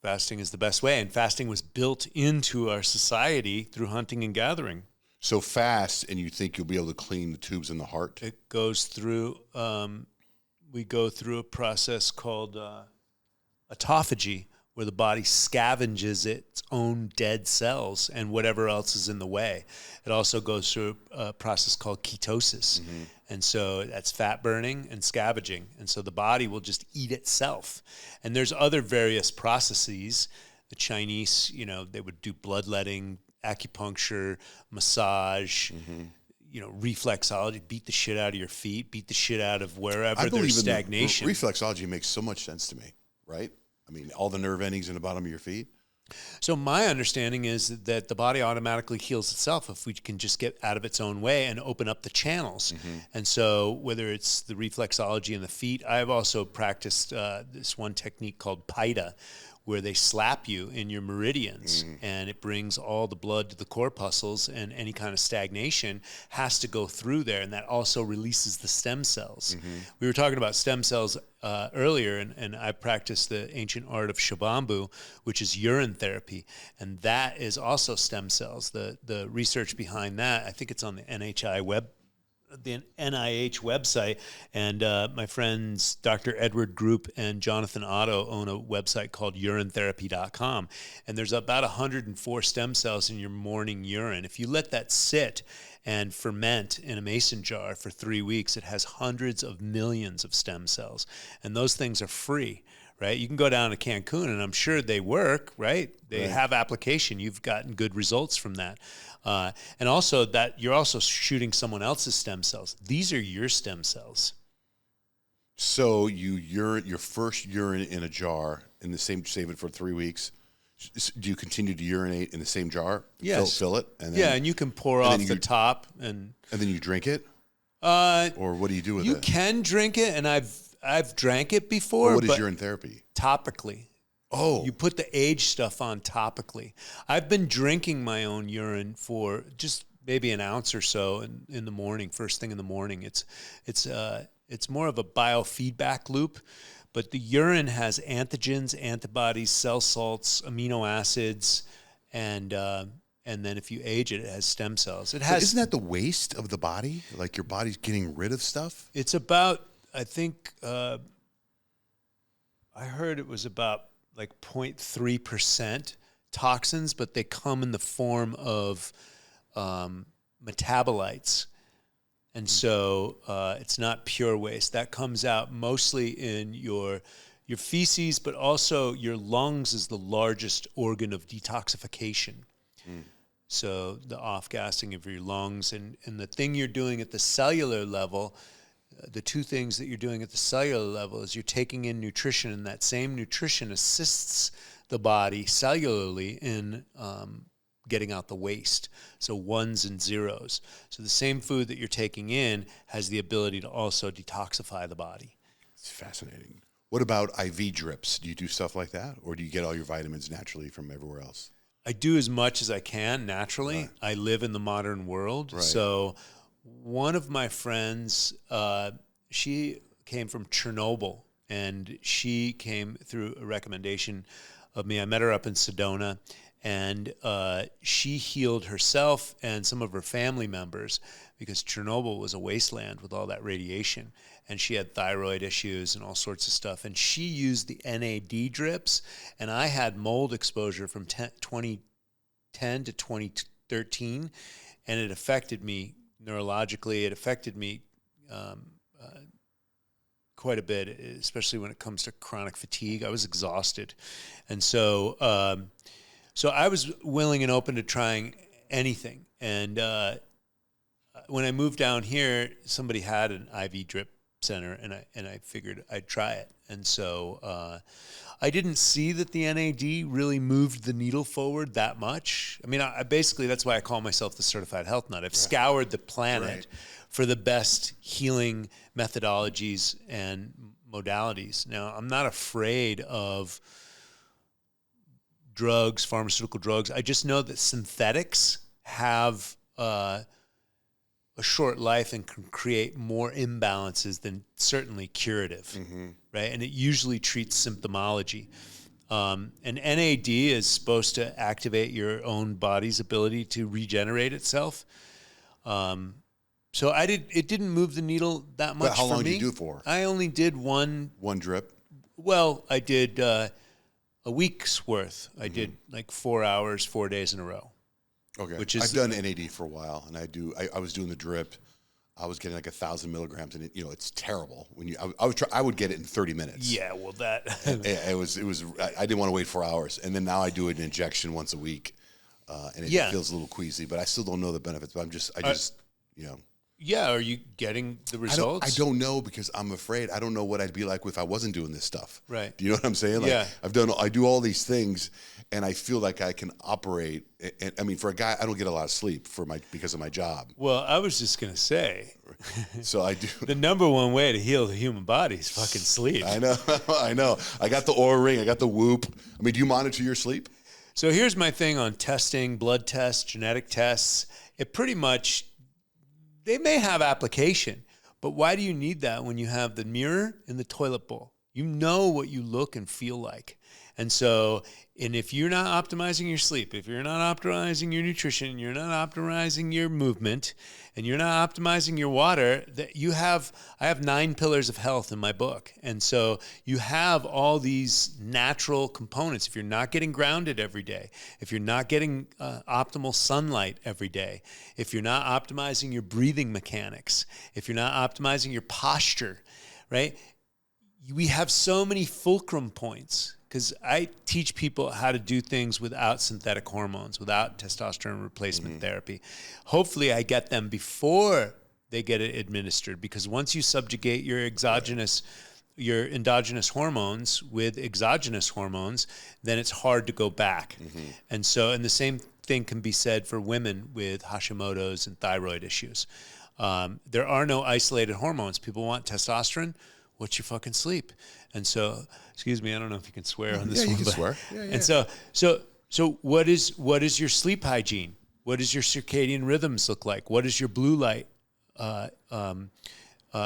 Fasting is the best way. And fasting was built into our society through hunting and gathering. So fast, and you think you'll be able to clean the tubes in the heart? It goes through, we go through a process called autophagy, where the body scavenges its own dead cells and whatever else is in the way. It also goes through a process called ketosis. Mm-hmm. And so that's fat burning and scavenging. And so the body will just eat itself. And there's other various processes. The Chinese, they would do bloodletting, acupuncture, massage, reflexology, beat the shit out of your feet, beat the shit out of wherever there's stagnation. Reflexology makes so much sense to me, right? I mean, all the nerve endings in the bottom of your feet. So my understanding is that the body automatically heals itself if we can just get out of its own way and open up the channels. Mm-hmm. And so whether it's the reflexology in the feet, I've also practiced this one technique called PITA, where they slap you in your meridians, and it brings all the blood to the corpuscles, and any kind of stagnation has to go through there, and that also releases the stem cells. Mm-hmm. We were talking about stem cells earlier, and I practice the ancient art of Shabambu, which is urine therapy, and that is also stem cells. The research behind that, I think it's on the NIH website, and my friends Dr. Edward Group and Jonathan Otto own a website called urinetherapy.com, and there's about 104 stem cells in your morning urine. If you let that sit and ferment in a mason jar for 3 weeks, it has hundreds of millions of stem cells, and those things are free. Right, you can go down to Cancun, and I'm sure they work. Right, they have application. You've gotten good results from that, and also that you're also shooting someone else's stem cells. These are your stem cells. So your first urine in a jar, in the same, save it for 3 weeks. Do you continue to urinate in the same jar? Yes. Fill it, and then, and you can pour off the top, and then you drink it. Or what do you do with it? You can drink it, and I've drank it before. Well, what is urine therapy? Topically. Oh. You put the age stuff on topically. I've been drinking my own urine for just maybe an ounce or so in the morning, first thing in the morning. It's more of a biofeedback loop, but the urine has antigens, antibodies, cell salts, amino acids, and then if you age it, it has stem cells. It has. But isn't that the waste of the body? Like your body's getting rid of stuff? It's about, I think, I heard it was about like 0.3% toxins, but they come in the form of metabolites. And so it's not pure waste. That comes out mostly in your feces, but also your lungs is the largest organ of detoxification. Mm. So the off-gassing of your lungs and the thing you're doing at the cellular level, the two things that you're doing at the cellular level is you're taking in nutrition, and that same nutrition assists the body cellularly in getting out the waste. So ones and zeros. So the same food that you're taking in has the ability to also detoxify the body. It's fascinating. What about IV drips? Do you do stuff like that, or do you get all your vitamins naturally from everywhere else? I do as much as I can naturally. Right. I live in the modern world. Right. So one of my friends, she came from Chernobyl, and she came through a recommendation of me. I met her up in Sedona, and she healed herself and some of her family members because Chernobyl was a wasteland with all that radiation, and she had thyroid issues and all sorts of stuff. And she used the NAD drips, and I had mold exposure from 2010 to 2013, and it affected me neurologically. It affected me quite a bit, especially when it comes to chronic fatigue. I was exhausted. And so, so I was willing and open to trying anything. And when I moved down here, somebody had an IV drip center, and I figured I'd try it. And so I didn't see that the NAD really moved the needle forward that much. I mean, I basically, that's why I call myself the certified health nut. I've scoured the planet for the best healing methodologies and modalities. Now, I'm not afraid of drugs, pharmaceutical drugs. I just know that synthetics have a short life and can create more imbalances than certainly curative, right? And it usually treats symptomology. And NAD is supposed to activate your own body's ability to regenerate itself. So it didn't move the needle that much. But how for long me. did you do it for? I only did one drip. Well, I did a week's worth. I did like 4 hours, 4 days in a row. Okay. Which is, I've done NAD for a while, and I was doing the drip. I was getting like 1,000 milligrams, and it's terrible when I would get it in 30 minutes. Yeah, well that it was I didn't want to wait 4 hours, and then now I do an injection once a week, and it feels a little queasy, but I still don't know the benefits. But I just Yeah, are you getting the results? I don't know, because I'm afraid. I don't know what I'd be like if I wasn't doing this stuff. Right. Do you know what I'm saying? Like, I do all these things, and I feel like I can operate. And I mean, for a guy, I don't get a lot of sleep because of my job. Well, I was just going to say. So I do. The number one way to heal the human body is fucking sleep. I know. I know. I got the Oura Ring. I got the Whoop. I mean, do you monitor your sleep? So here's my thing on testing, blood tests, genetic tests. It pretty much, they may have application, but why do you need that when you have the mirror and the toilet bowl? You know what you look and feel like. And so, and if you're not optimizing your sleep, if you're not optimizing your nutrition, you're not optimizing your movement, and you're not optimizing your water, I have 9 pillars of health in my book. And so you have all these natural components. If you're not getting grounded every day, if you're not getting optimal sunlight every day, if you're not optimizing your breathing mechanics, if you're not optimizing your posture, right? We have so many fulcrum points, because I teach people how to do things without synthetic hormones, without testosterone replacement therapy. Hopefully I get them before they get it administered, because once you subjugate your endogenous hormones with exogenous hormones, then it's hard to go back. And the same thing can be said for women with Hashimoto's and thyroid issues. There are no isolated hormones. People want testosterone. What's your fucking sleep? And so, excuse me, I don't know if you can swear on this one. Yeah, you can swear. Yeah. And so what is your sleep hygiene? What does your circadian rhythms look like? What does your blue light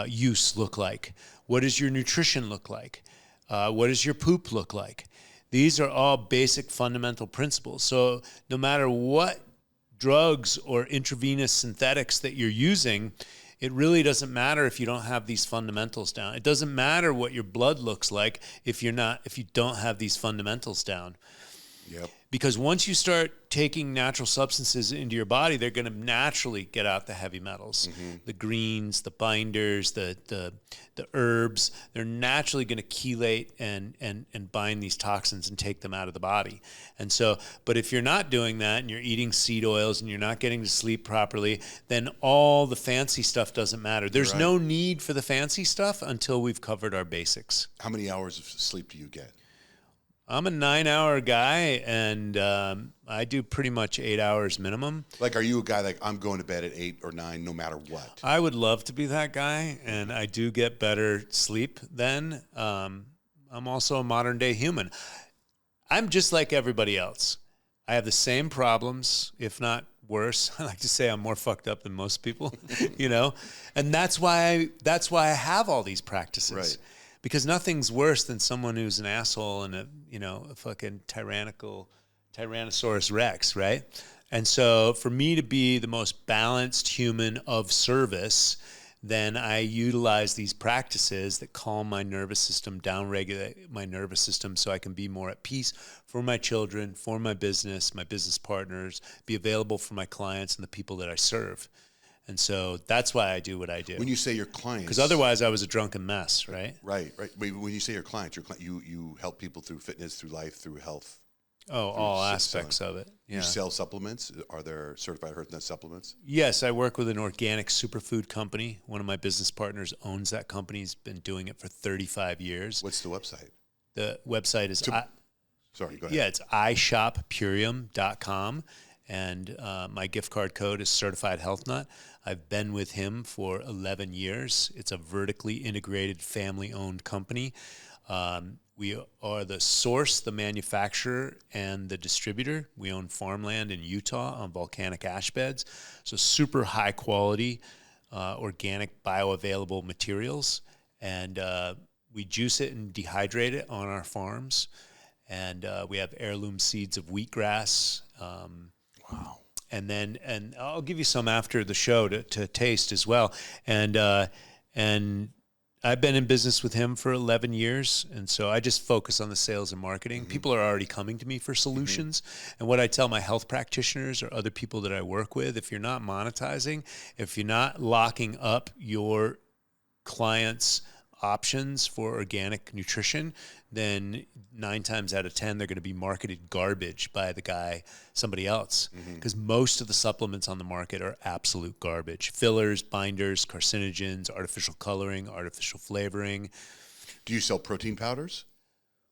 use look like? What does your nutrition look like? What does your poop look like? These are all basic fundamental principles. So no matter what drugs or intravenous synthetics that you're using, it really doesn't matter if you don't have these fundamentals down. It doesn't matter what your blood looks like if you don't have these fundamentals down. Yep. Because once you start taking natural substances into your body, they're going to naturally get out the heavy metals, the greens, the binders, the herbs. They're naturally going to chelate and bind these toxins and take them out of the body. And so, but if you're not doing that and you're eating seed oils and you're not getting to sleep properly, then all the fancy stuff doesn't matter. There's no need for the fancy stuff until we've covered our basics. How many hours of sleep do you get? I'm a 9-hour guy, and I do pretty much 8 hours minimum. Like, are you a guy like, I'm going to bed at 8 or 9 no matter what? I would love to be that guy, and I do get better sleep then. I'm also a modern day human. I'm just like everybody else. I have the same problems, if not worse. I like to say I'm more fucked up than most people, and that's why I have all these practices. Right. Because nothing's worse than someone who's an asshole and a fucking Tyrannosaurus Rex, right? And so for me to be the most balanced human of service, then I utilize these practices that calm my nervous system, downregulate my nervous system so I can be more at peace for my children, for my business partners, be available for my clients and the people that I serve. And so that's why I do what I do. When you say your clients, because otherwise I was a drunken mess, right? Right. But when you say your clients, you help people through fitness, through life, through health. Oh, all aspects of it. Yeah. You sell supplements. Are there certified health nut supplements? Yes, I work with an organic superfood company. One of my business partners owns that company. He's been doing it for 35 years. What's the website? The website is Sorry, go ahead. Yeah, it's ishoppurium.com, and my gift card code is Certified Health Nut. I've been with him for 11 years. It's a vertically integrated, family-owned company. We are the source, the manufacturer, and the distributor. We own farmland in Utah on volcanic ash beds, so super high quality, organic, bioavailable materials, and we juice it and dehydrate it on our farms. And we have heirloom seeds of wheatgrass. Wow. And I'll give you some after the show to taste as well. And I've been in business with him for 11 years. And so I just focus on the sales and marketing. Mm-hmm. People are already coming to me for solutions. Mm-hmm. And what I tell my health practitioners or other people that I work with, if you're not monetizing, if you're not locking up your clients' options for organic nutrition, then 9 times out of 10 they're going to be marketed garbage by somebody else, because most of the supplements on the market are absolute garbage. Fillers, binders, carcinogens, artificial coloring, artificial flavoring. Do you sell protein powders?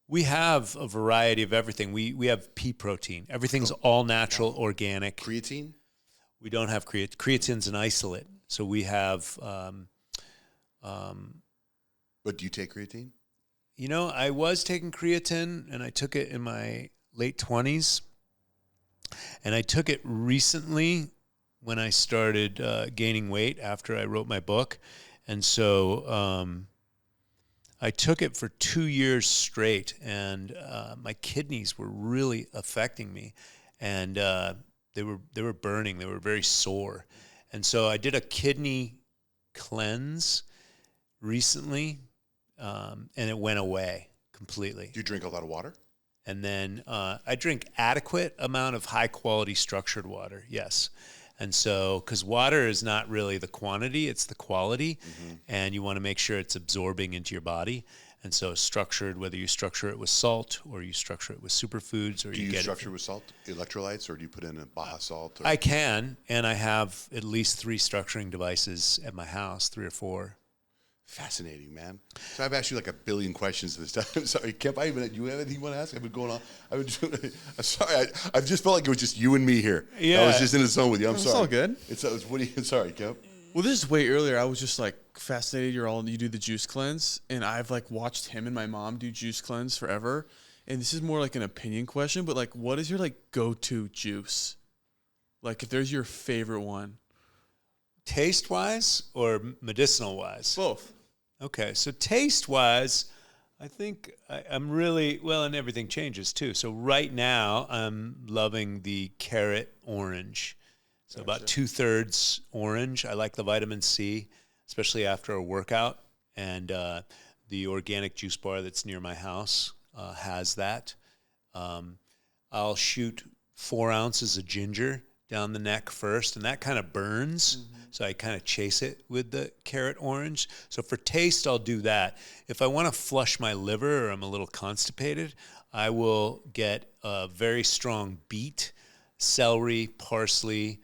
We have a variety of everything. We have pea protein. Everything's all natural, organic. Creatine? We don't have creatine. Creatine's an isolate. So we have But do you take creatine? You know, I was taking creatine, and I took it in my late 20s. And I took it recently when I started gaining weight after I wrote my book. And so I took it for 2 years straight, and my kidneys were really affecting me. And they were burning. They were very sore. And so I did a kidney cleanse recently, and it went away completely. Do you drink a lot of water? And then I drink adequate amount of high quality structured water, yes. And so, because water is not really the quantity, it's the quality, and you want to make sure it's absorbing into your body. And so structured, whether you structure it with salt or you structure it with superfoods, or do you structure it with salt, electrolytes, or do you put in a Baja salt? Or? I can, and I have at least 3 structuring devices at my house, 3 or 4. Fascinating, man. So I've asked you like a billion questions this time. I'm sorry, Kemp. Do you have anything you want to ask? I've been going on. I'm sorry. I just felt like it was just you and me here. Yeah. I was just in the zone with you. I'm sorry. It's all good. Sorry, Kemp. Well, this is way earlier. I was just like fascinated. You do the juice cleanse, and I've like watched him and my mom do juice cleanse forever. And this is more like an opinion question, but like, what is your like go-to juice? Like, if there's your favorite one. Taste-wise or medicinal-wise? Both. Okay, so taste-wise, I think I'm really, well, and everything changes too. So right now, I'm loving the carrot orange. So about 2/3 orange. I like the vitamin C, especially after a workout. And the organic juice bar that's near my house has that. I'll shoot 4 ounces of ginger down the neck first, and that kind of burns. So I kind of chase it with the carrot orange. So for taste, I'll do that. If I want to flush my liver or I'm a little constipated, I will get a very strong beet, celery, parsley,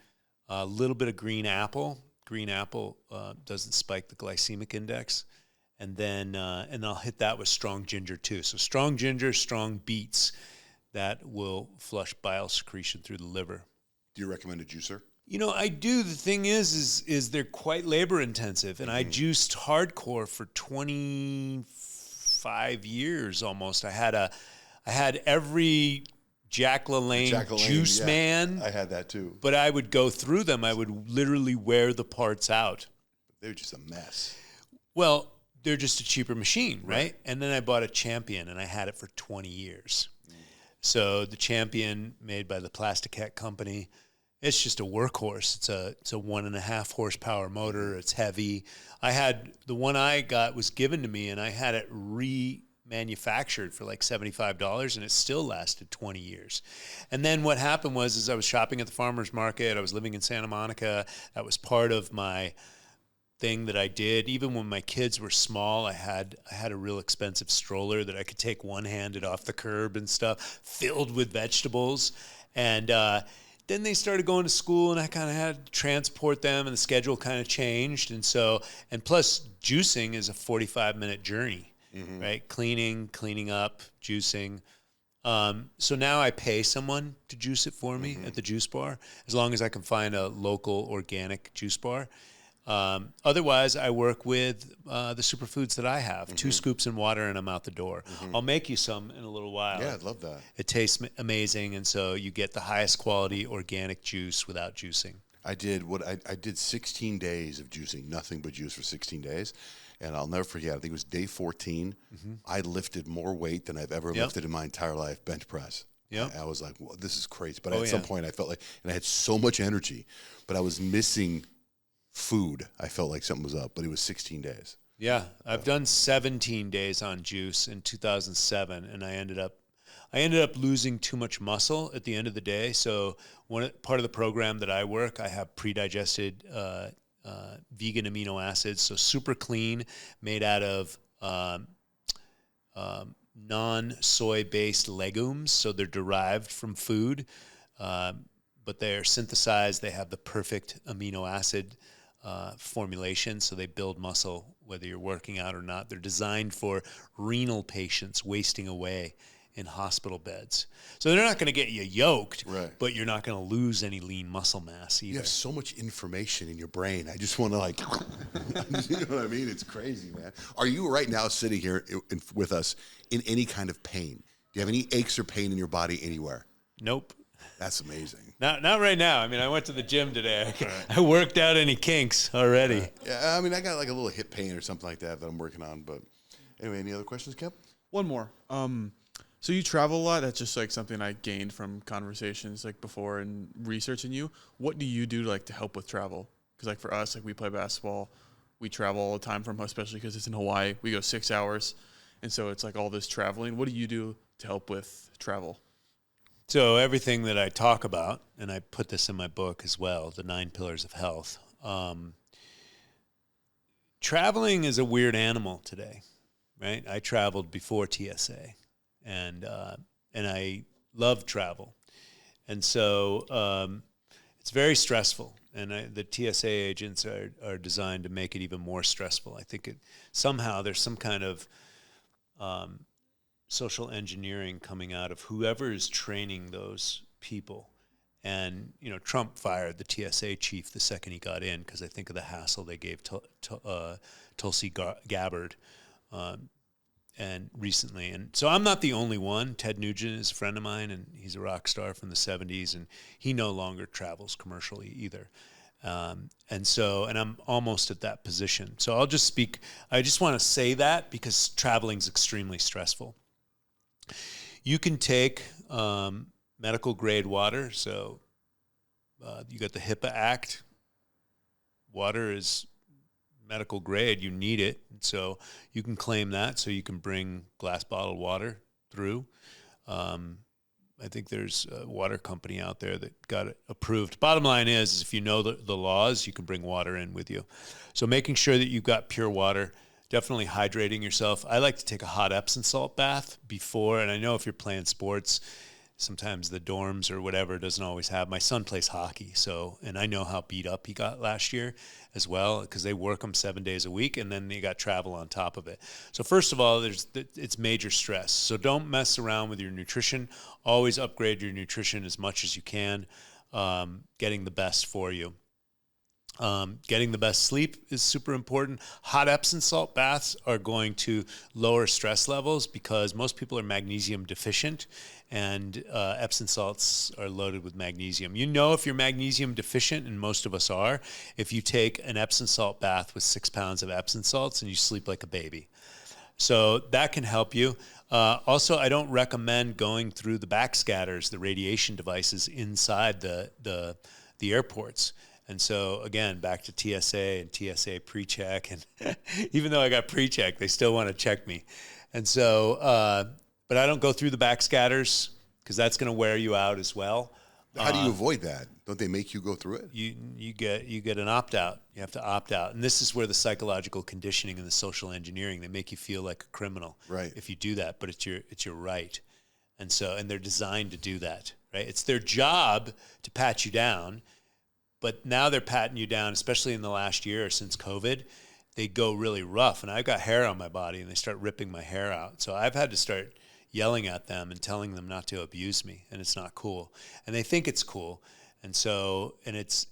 a little bit of green apple. Green apple doesn't spike the glycemic index. And then I'll hit that with strong ginger too. So strong ginger, strong beets, that will flush bile secretion through the liver. Do you recommend a juicer? You know, I do. The thing is they're quite labor intensive, and I juiced hardcore for 25 years almost. I had every Jack LaLanne juice man. I had that too. But I would go through them. I would literally wear the parts out. They were just a mess. Well, they're just a cheaper machine, right? And then I bought a Champion, and I had it for 20 years. So the Champion, made by the Plastiquette company, it's just a workhorse. It's a 1.5 horsepower motor. It's heavy. The one I got was given to me, and I had it manufactured for like $75, and it still lasted 20 years. And then what happened was, is I was shopping at the farmer's market. I was living in Santa Monica. That was part of my thing that I did. Even when my kids were small, I had a real expensive stroller that I could take one-handed off the curb and stuff, filled with vegetables. And then they started going to school, and I kind of had to transport them, and the schedule kind of changed. And plus juicing is a 45-minute journey, right? Cleaning up, juicing. So now I pay someone to juice it for me at the juice bar, as long as I can find a local organic juice bar. Otherwise, I work with the superfoods that I have. 2 scoops in water, and I'm out the door. I'll make you some in a little while. Yeah, I'd love that. It tastes amazing, and so you get the highest quality organic juice without juicing. I did 16 days of juicing, nothing but juice for 16 days. And I'll never forget, I think it was day 14. I lifted more weight than I've ever lifted in my entire life, bench press. Yep. I was like, well, this is crazy. But at some point, I felt like, and I had so much energy, but I was missing food. I felt like something was up, but it was 16 days. Yeah, I've done 17 days on juice in 2007, and I ended up losing too much muscle at the end of the day. So part of the program that I work, I have pre-digested vegan amino acids, so super clean, made out of non-soy based legumes. So they're derived from food, but they're synthesized. They have the perfect amino acid formulation, so they build muscle whether you're working out or not. They're designed for renal patients wasting away in hospital beds. So they're not going to get you yoked, right, but you're not going to lose any lean muscle mass either. You have so much information in your brain. I just want to you know what I mean? It's crazy, man. Are you right now sitting here with us in any kind of pain? Do you have any aches or pain in your body anywhere? Nope. That's amazing. Not right now. I mean, I went to the gym today. I worked out any kinks already. Yeah, I mean, I got like a little hip pain or something like that I'm working on. But anyway, any other questions, Kev? One more. So you travel a lot. That's just like something I gained from conversations like before and researching you. What do you do to help with travel? Because like for us, like we play basketball, we travel all the time from home, especially because it's in Hawaii. We go 6 hours, and so it's like all this traveling. What do you do to help with travel? So everything that I talk about, and I put this in my book as well, the 9 Pillars of Health. Traveling is a weird animal today, right? I traveled before TSA. And I love travel, and so it's very stressful. And the TSA agents are designed to make it even more stressful. I think somehow there's some kind of social engineering coming out of whoever is training those people. And Trump fired the TSA chief the second he got in because I think of the hassle they gave Tulsi Gabbard. And recently. And so I'm not the only one. Ted Nugent is a friend of mine, and he's a rock star from the 70s, and he no longer travels commercially either. And I'm almost at that position. So I just want to say that because traveling is extremely stressful. You can take medical grade water. So you got the HIPAA Act. Water is medical grade, you need it. So you can claim that, so you can bring glass bottled water through. I think there's a water company out there that got it approved. Bottom line is if you know the laws, you can bring water in with you. So making sure that you've got pure water, definitely hydrating yourself. I like to take a hot Epsom salt bath before, and I know if you're playing sports, sometimes the dorms or whatever doesn't always have. My son plays hockey, and I know how beat up he got last year as well because they work him 7 days a week, and then they got travel on top of it. So first of all, it's major stress. So don't mess around with your nutrition. Always upgrade your nutrition as much as you can, getting the best for you. Getting the best sleep is super important. Hot Epsom salt baths are going to lower stress levels because most people are magnesium deficient, and Epsom salts are loaded with magnesium. If you're magnesium deficient, and most of us are, if you take an Epsom salt bath with 6 pounds of Epsom salts and you sleep like a baby. So that can help you. Also, I don't recommend going through the backscatters, the radiation devices inside the airports. And so, again, back to TSA and TSA pre-check. And even though I got pre-check, they still want to check me. And so, but I don't go through the backscatters because that's going to wear you out as well. How do you avoid that? Don't they make you go through it? You get an opt out. You have to opt out, and this is where the psychological conditioning and the social engineering, they make you feel like a criminal, right? If you do that, but it's your right, and they're designed to do that, right? It's their job to pat you down, but now they're patting you down, especially in the last year since COVID. They go really rough, and I've got hair on my body, and they start ripping my hair out. So I've had to start yelling at them and telling them not to abuse me, and it's not cool. And they think it's cool. And so, and it's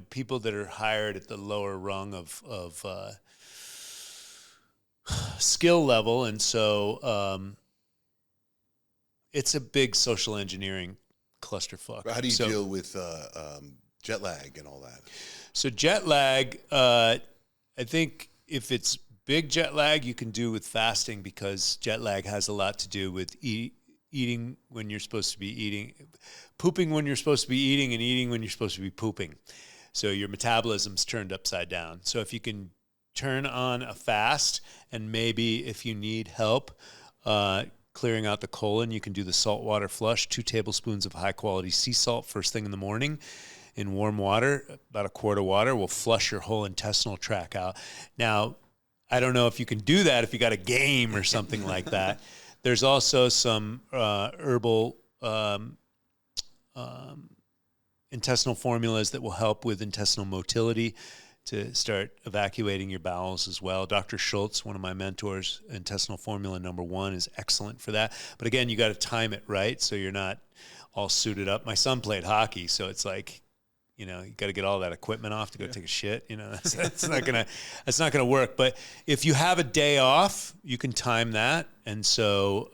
people that are hired at the lower rung of skill level. And so it's a big social engineering clusterfuck. But how do you deal with jet lag and all that? So jet lag, I think if it's big jet lag, you can do with fasting, because jet lag has a lot to do with eating when you're supposed to be eating, pooping when you're supposed to be eating, and eating when you're supposed to be pooping. So your metabolism's turned upside down. So if you can turn on a fast, and maybe if you need help clearing out the colon, you can do the saltwater flush, 2 tablespoons of high-quality sea salt first thing in the morning in warm water, about a quart of water, will flush your whole intestinal tract out. Now, I don't know if you can do that if you got a game or something like that. There's also some herbal intestinal formulas that will help with intestinal motility to start evacuating your bowels as well. Dr. Schultz, one of my mentors, intestinal formula #1 is excellent for that. But again, you got to time it right so you're not all suited up. My son played hockey, so it's like, you got to get all that equipment off to go take a shit. That's not gonna work. But if you have a day off, you can time that. And so,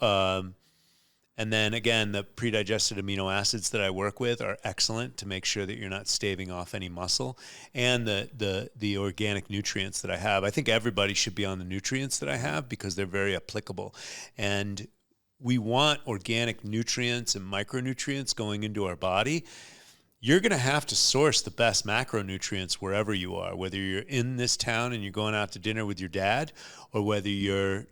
and then again, the pre-digested amino acids that I work with are excellent to make sure that you're not staving off any muscle. And the organic nutrients that I have, I think everybody should be on the nutrients that I have because they're very applicable. And we want organic nutrients and micronutrients going into our body. You're going to have to source the best macronutrients wherever you are, whether you're in this town and you're going out to dinner with your dad, or whether you're,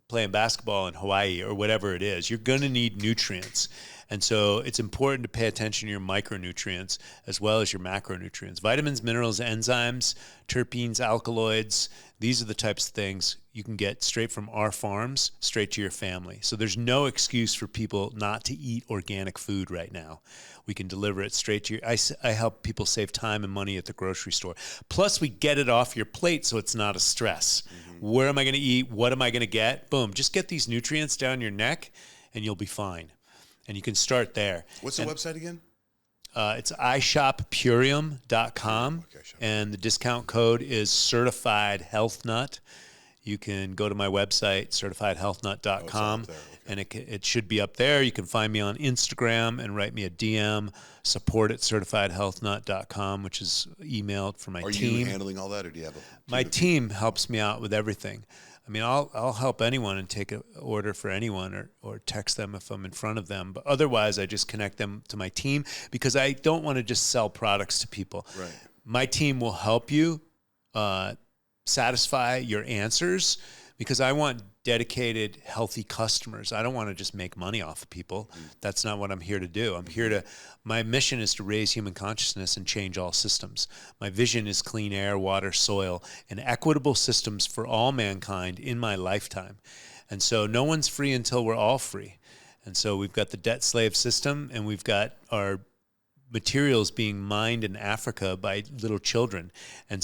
playing basketball in Hawaii or whatever it is. You're going to need nutrients. And so it's important to pay attention to your micronutrients as well as your macronutrients. Vitamins, minerals, enzymes, terpenes, alkaloids, these are the types of things you can get straight from our farms, straight to your family. So there's no excuse for people not to eat organic food right now. We can deliver it straight to your... I help people save time and money at the grocery store. Plus, we get it off your plate so it's not a stress. Mm-hmm. Where am I going to eat? What am I going to get? Boom. Just get these nutrients down your neck and you'll be fine. And you can start there. What's the website again? It's ishoppurium.com, and the discount code is Certified Health Nut. You can go to my website, certifiedhealthnut.com, and it should be up there. You can find me on Instagram and write me a DM, support@certifiedhealthnut.com, which is emailed for my team. Are you handling all that, or do you have my team helps me out with everything. I mean, I'll help anyone and take an order for anyone or text them if I'm in front of them. But otherwise, I just connect them to my team because I don't want to just sell products to people. Right. My team will help you satisfy your answers because I want dedicated, healthy customers. I don't want to just make money off of people. That's not what I'm here to do. My mission is to raise human consciousness and change all systems. My vision is clean air, water, soil, and equitable systems for all mankind in my lifetime. And so no one's free until we're all free. And so we've got the debt slave system, and we've got our materials being mined in Africa by little children. And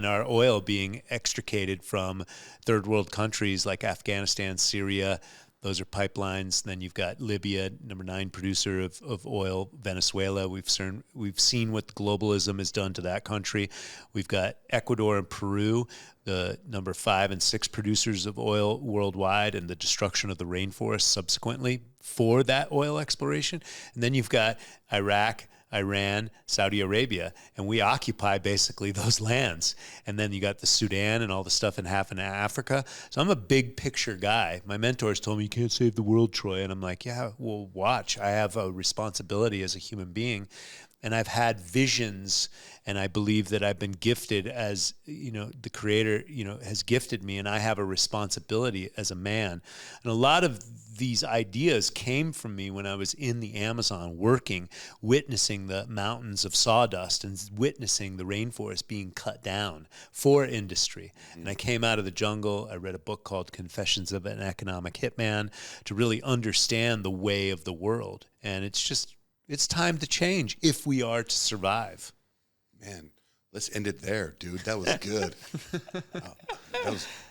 our oil being extricated from third world countries like Afghanistan, Syria. Those are pipelines. Then you've got Libya, number 9 producer of oil, Venezuela. We've seen what globalism has done to that country. We've got Ecuador and Peru, the number 5 and 6 producers of oil worldwide, and the destruction of the rainforest subsequently for that oil exploration. And then you've got Iraq, Iran, Saudi Arabia, and we occupy basically those lands. And then you got the Sudan and all the stuff in half of Africa. So I'm a big picture guy. My mentors told me, you can't save the world, Troy. And I'm like, yeah, well, watch. I have a responsibility as a human being. and I've had visions, and I believe that I've been gifted as, the Creator, has gifted me, and I have a responsibility as a man. And a lot of these ideas came from me when I was in the Amazon working, witnessing the mountains of sawdust and witnessing the rainforest being cut down for industry. And I came out of the jungle. I read a book called Confessions of an Economic Hitman to really understand the way of the world. And it's time to change if we are to survive. Man, let's end it there, dude. That was good.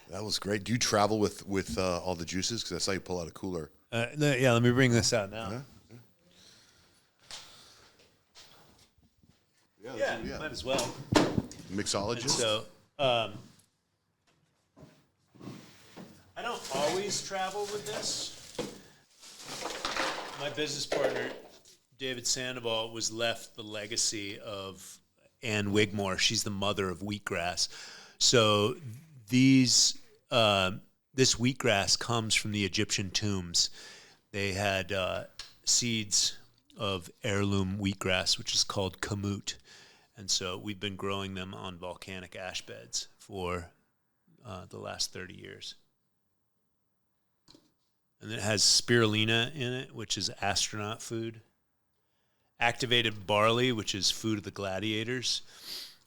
That was great. Do you travel with all the juices? Because I saw you pull out a cooler. Yeah, let me bring this out now. Yeah, might as well. Mixologist? And so, I don't always travel with this. My business partner, David Sandoval, was left the legacy of Ann Wigmore. She's the mother of wheatgrass. So this wheatgrass comes from the Egyptian tombs. They had seeds of heirloom wheatgrass, which is called kamut. And so we've been growing them on volcanic ash beds for the last 30 years. And it has spirulina in it, which is astronaut food. Activated barley, which is food of the gladiators.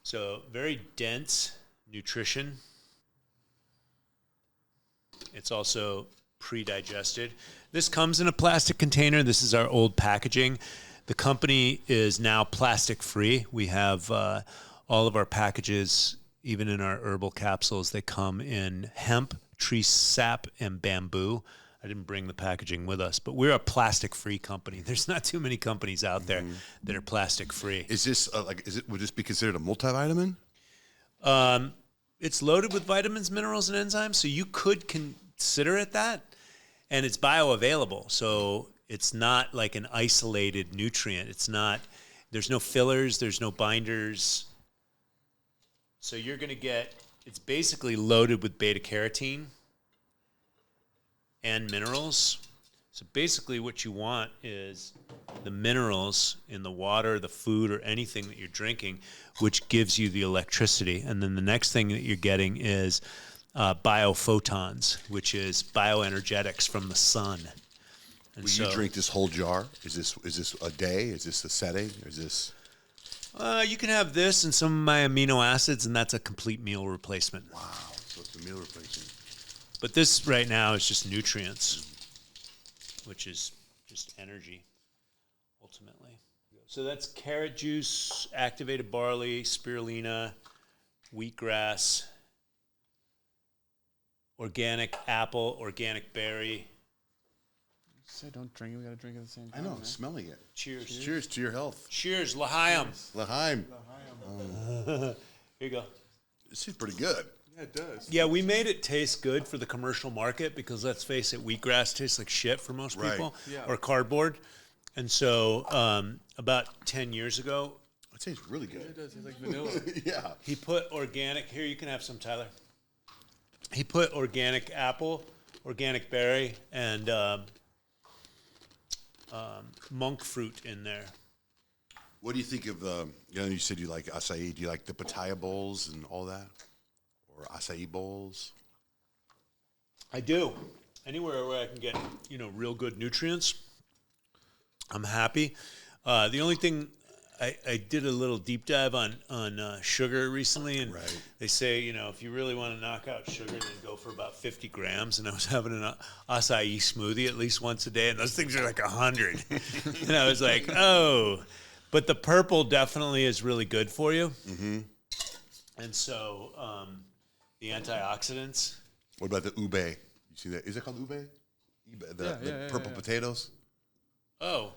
So very dense nutrition. It's also pre-digested. This comes in a plastic container. This is our old packaging. The company is now plastic-free. We have all of our packages, even in our herbal capsules, they come in hemp, tree sap, and bamboo. I didn't bring the packaging with us, but we're a plastic-free company. There's not too many companies out there that are plastic-free. Is this would this be considered a multivitamin? It's loaded with vitamins, minerals, and enzymes, so you could consider it that, and it's bioavailable. So it's not like an isolated nutrient. There's no fillers, there's no binders. So you're going to it's basically loaded with beta carotene and minerals. So basically what you want is the minerals in the water, the food, or anything that you're drinking, which gives you the electricity. And then the next thing that you're getting is biophotons, which is bioenergetics from the sun. And Will you drink this whole jar? Is this a day? Is this a setting? Or is this? You can have this and some of my amino acids, and that's a complete meal replacement. Wow, so it's a meal replacement. But this right now is just nutrients, which is just energy, ultimately. So that's carrot juice, activated barley, spirulina, wheatgrass, organic apple, organic berry. Say don't drink it. We gotta drink it at the same I time. know, man. smelling it. Cheers. Cheers to your health. Cheers, L'chaim. L'chaim. Here you go. This is pretty good. Yeah, it does. Yeah, we made it taste good for the commercial market because, let's face it, wheatgrass tastes like shit for most Right. people, Yeah. or cardboard. And so about 10 years ago, It tastes really It good. does. It's like vanilla. Yeah. he put organic, here you can have some, Tyler. He put organic apple, organic berry, and monk fruit in there. What do you think of you said you like acai. Do you like the pitaya bowls and all that? Or acai bowls? I do. Anywhere where I can get, real good nutrients, I'm happy. The only thing, I did a little deep dive on sugar recently, and Right. they say, if you really want to knock out sugar, then go for about 50 grams. And I was having an acai smoothie at least once a day, and those things are like 100. And I was like, oh. But the purple definitely is really good for you. Mm-hmm. And so the antioxidants. What about the ube? You see that? Is it called ube? The purple potatoes? Oh,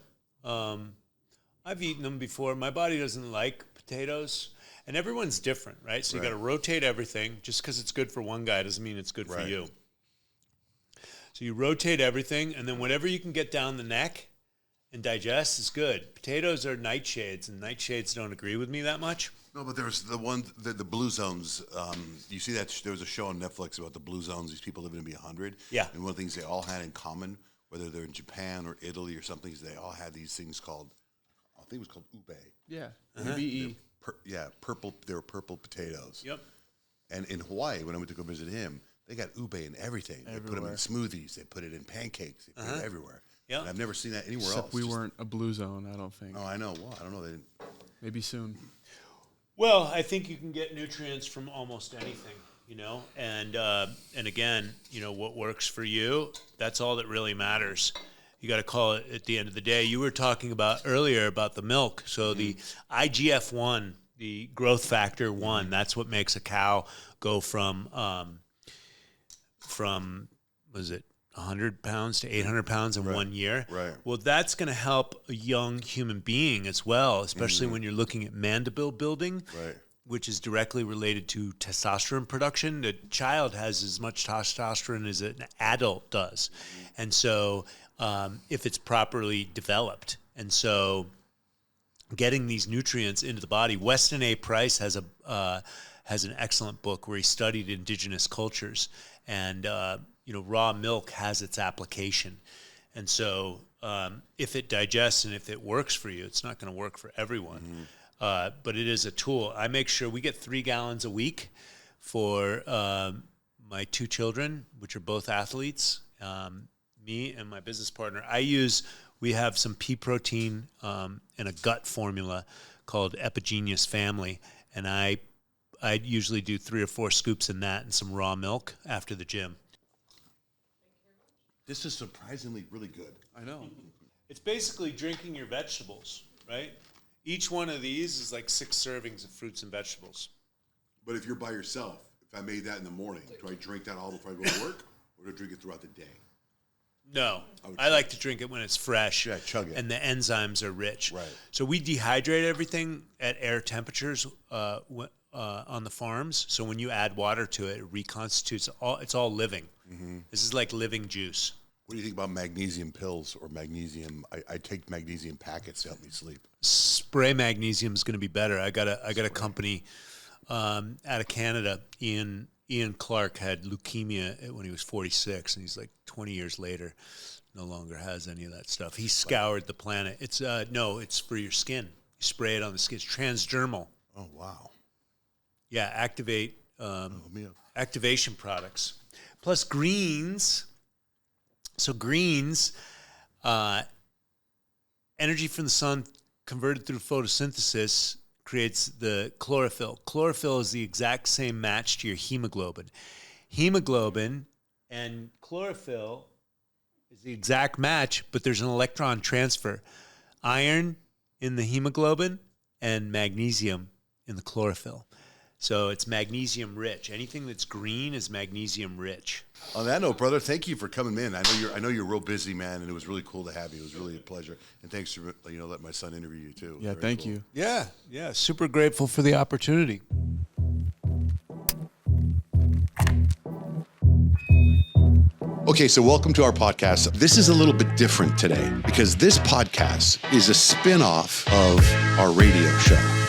I've eaten them before. My body doesn't like potatoes, and everyone's different, right? So you got to rotate everything. Just because it's good for one guy doesn't mean it's good for Right. you. So you rotate everything, and then whatever you can get down the neck and digest is good. Potatoes are nightshades, and nightshades don't agree with me that much. No, but there's the one, the blue zones. You see that there was a show on Netflix about the blue zones. These people living to be 100. Yeah. And one of the things they all had in common, whether they're in Japan or Italy or something, is they all had these things called, I'll think it was called ube. Yeah. UBE. Purple. They were purple potatoes. Yep. And in Hawaii, when I went to go visit him, they got ube in everything. They put them in smoothies. They put it in pancakes. They put it everywhere. Yeah. And I've never seen that anywhere Except else. we weren't a blue zone, I don't think. Oh, I know. Well, I don't know. They didn't. Maybe soon. Well, I think you can get nutrients from almost anything, and again, what works for you, that's all that really matters. You got to call it at the end of the day. You were talking about earlier about the milk. So the IGF-1, the growth factor 1, that's what makes a cow go from was it 100 pounds to 800 pounds in 1 year. Right. Well, that's going to help a young human being as well, especially when you're looking at mandible building, which is directly related to testosterone production. The child has as much testosterone as an adult does. And so if it's properly developed. And so getting these nutrients into the body, Weston A. Price has an excellent book where he studied indigenous cultures, and raw milk has its application. And so if it digests and if it works for you, it's not going to work for everyone. But it is a tool. I make sure we get 3 gallons a week for my 2 children, which are both athletes, me and my business partner. We have some pea protein and a gut formula called Epigenius Family, and I usually do 3 or 4 scoops in that and some raw milk after the gym. This is surprisingly really good. I know. It's basically drinking your vegetables, right? Each one of these is like 6 servings of fruits and vegetables. But if you're by yourself, if I made that in the morning, do I drink that all before I go to work, or do I drink it throughout the day? No, I like to drink it when it's fresh. Yeah, chug it. And the enzymes are rich. Right. So we dehydrate everything at air temperatures on the farms. So when you add water to it, it reconstitutes. It's all living. This is like living juice. What do you think about magnesium pills or magnesium? I take magnesium packets to help me sleep. Spray magnesium is going to be better. I got a company out of Canada. Ian Clark had leukemia when he was 46, and he's like 20 years later, no longer has any of that stuff. He scoured the planet. It's it's for your skin. You spray it on the skin. It's transdermal. Oh, wow. Yeah, activation products. Plus greens. So greens, energy from the sun converted through photosynthesis creates the chlorophyll. Chlorophyll is the exact same match to your hemoglobin. Hemoglobin and chlorophyll is the exact match, but there's an electron transfer. Iron in the hemoglobin and magnesium in the chlorophyll. So it's magnesium rich. Anything that's green is magnesium rich. On that note, brother, thank you for coming in. I know you're a real busy man, and it was really cool to have you. It was really a pleasure. And thanks for letting my son interview you too. Yeah, thank you. Yeah, super grateful for the opportunity. Okay, so welcome to our podcast. This is a little bit different today because this podcast is a spin-off of our radio show.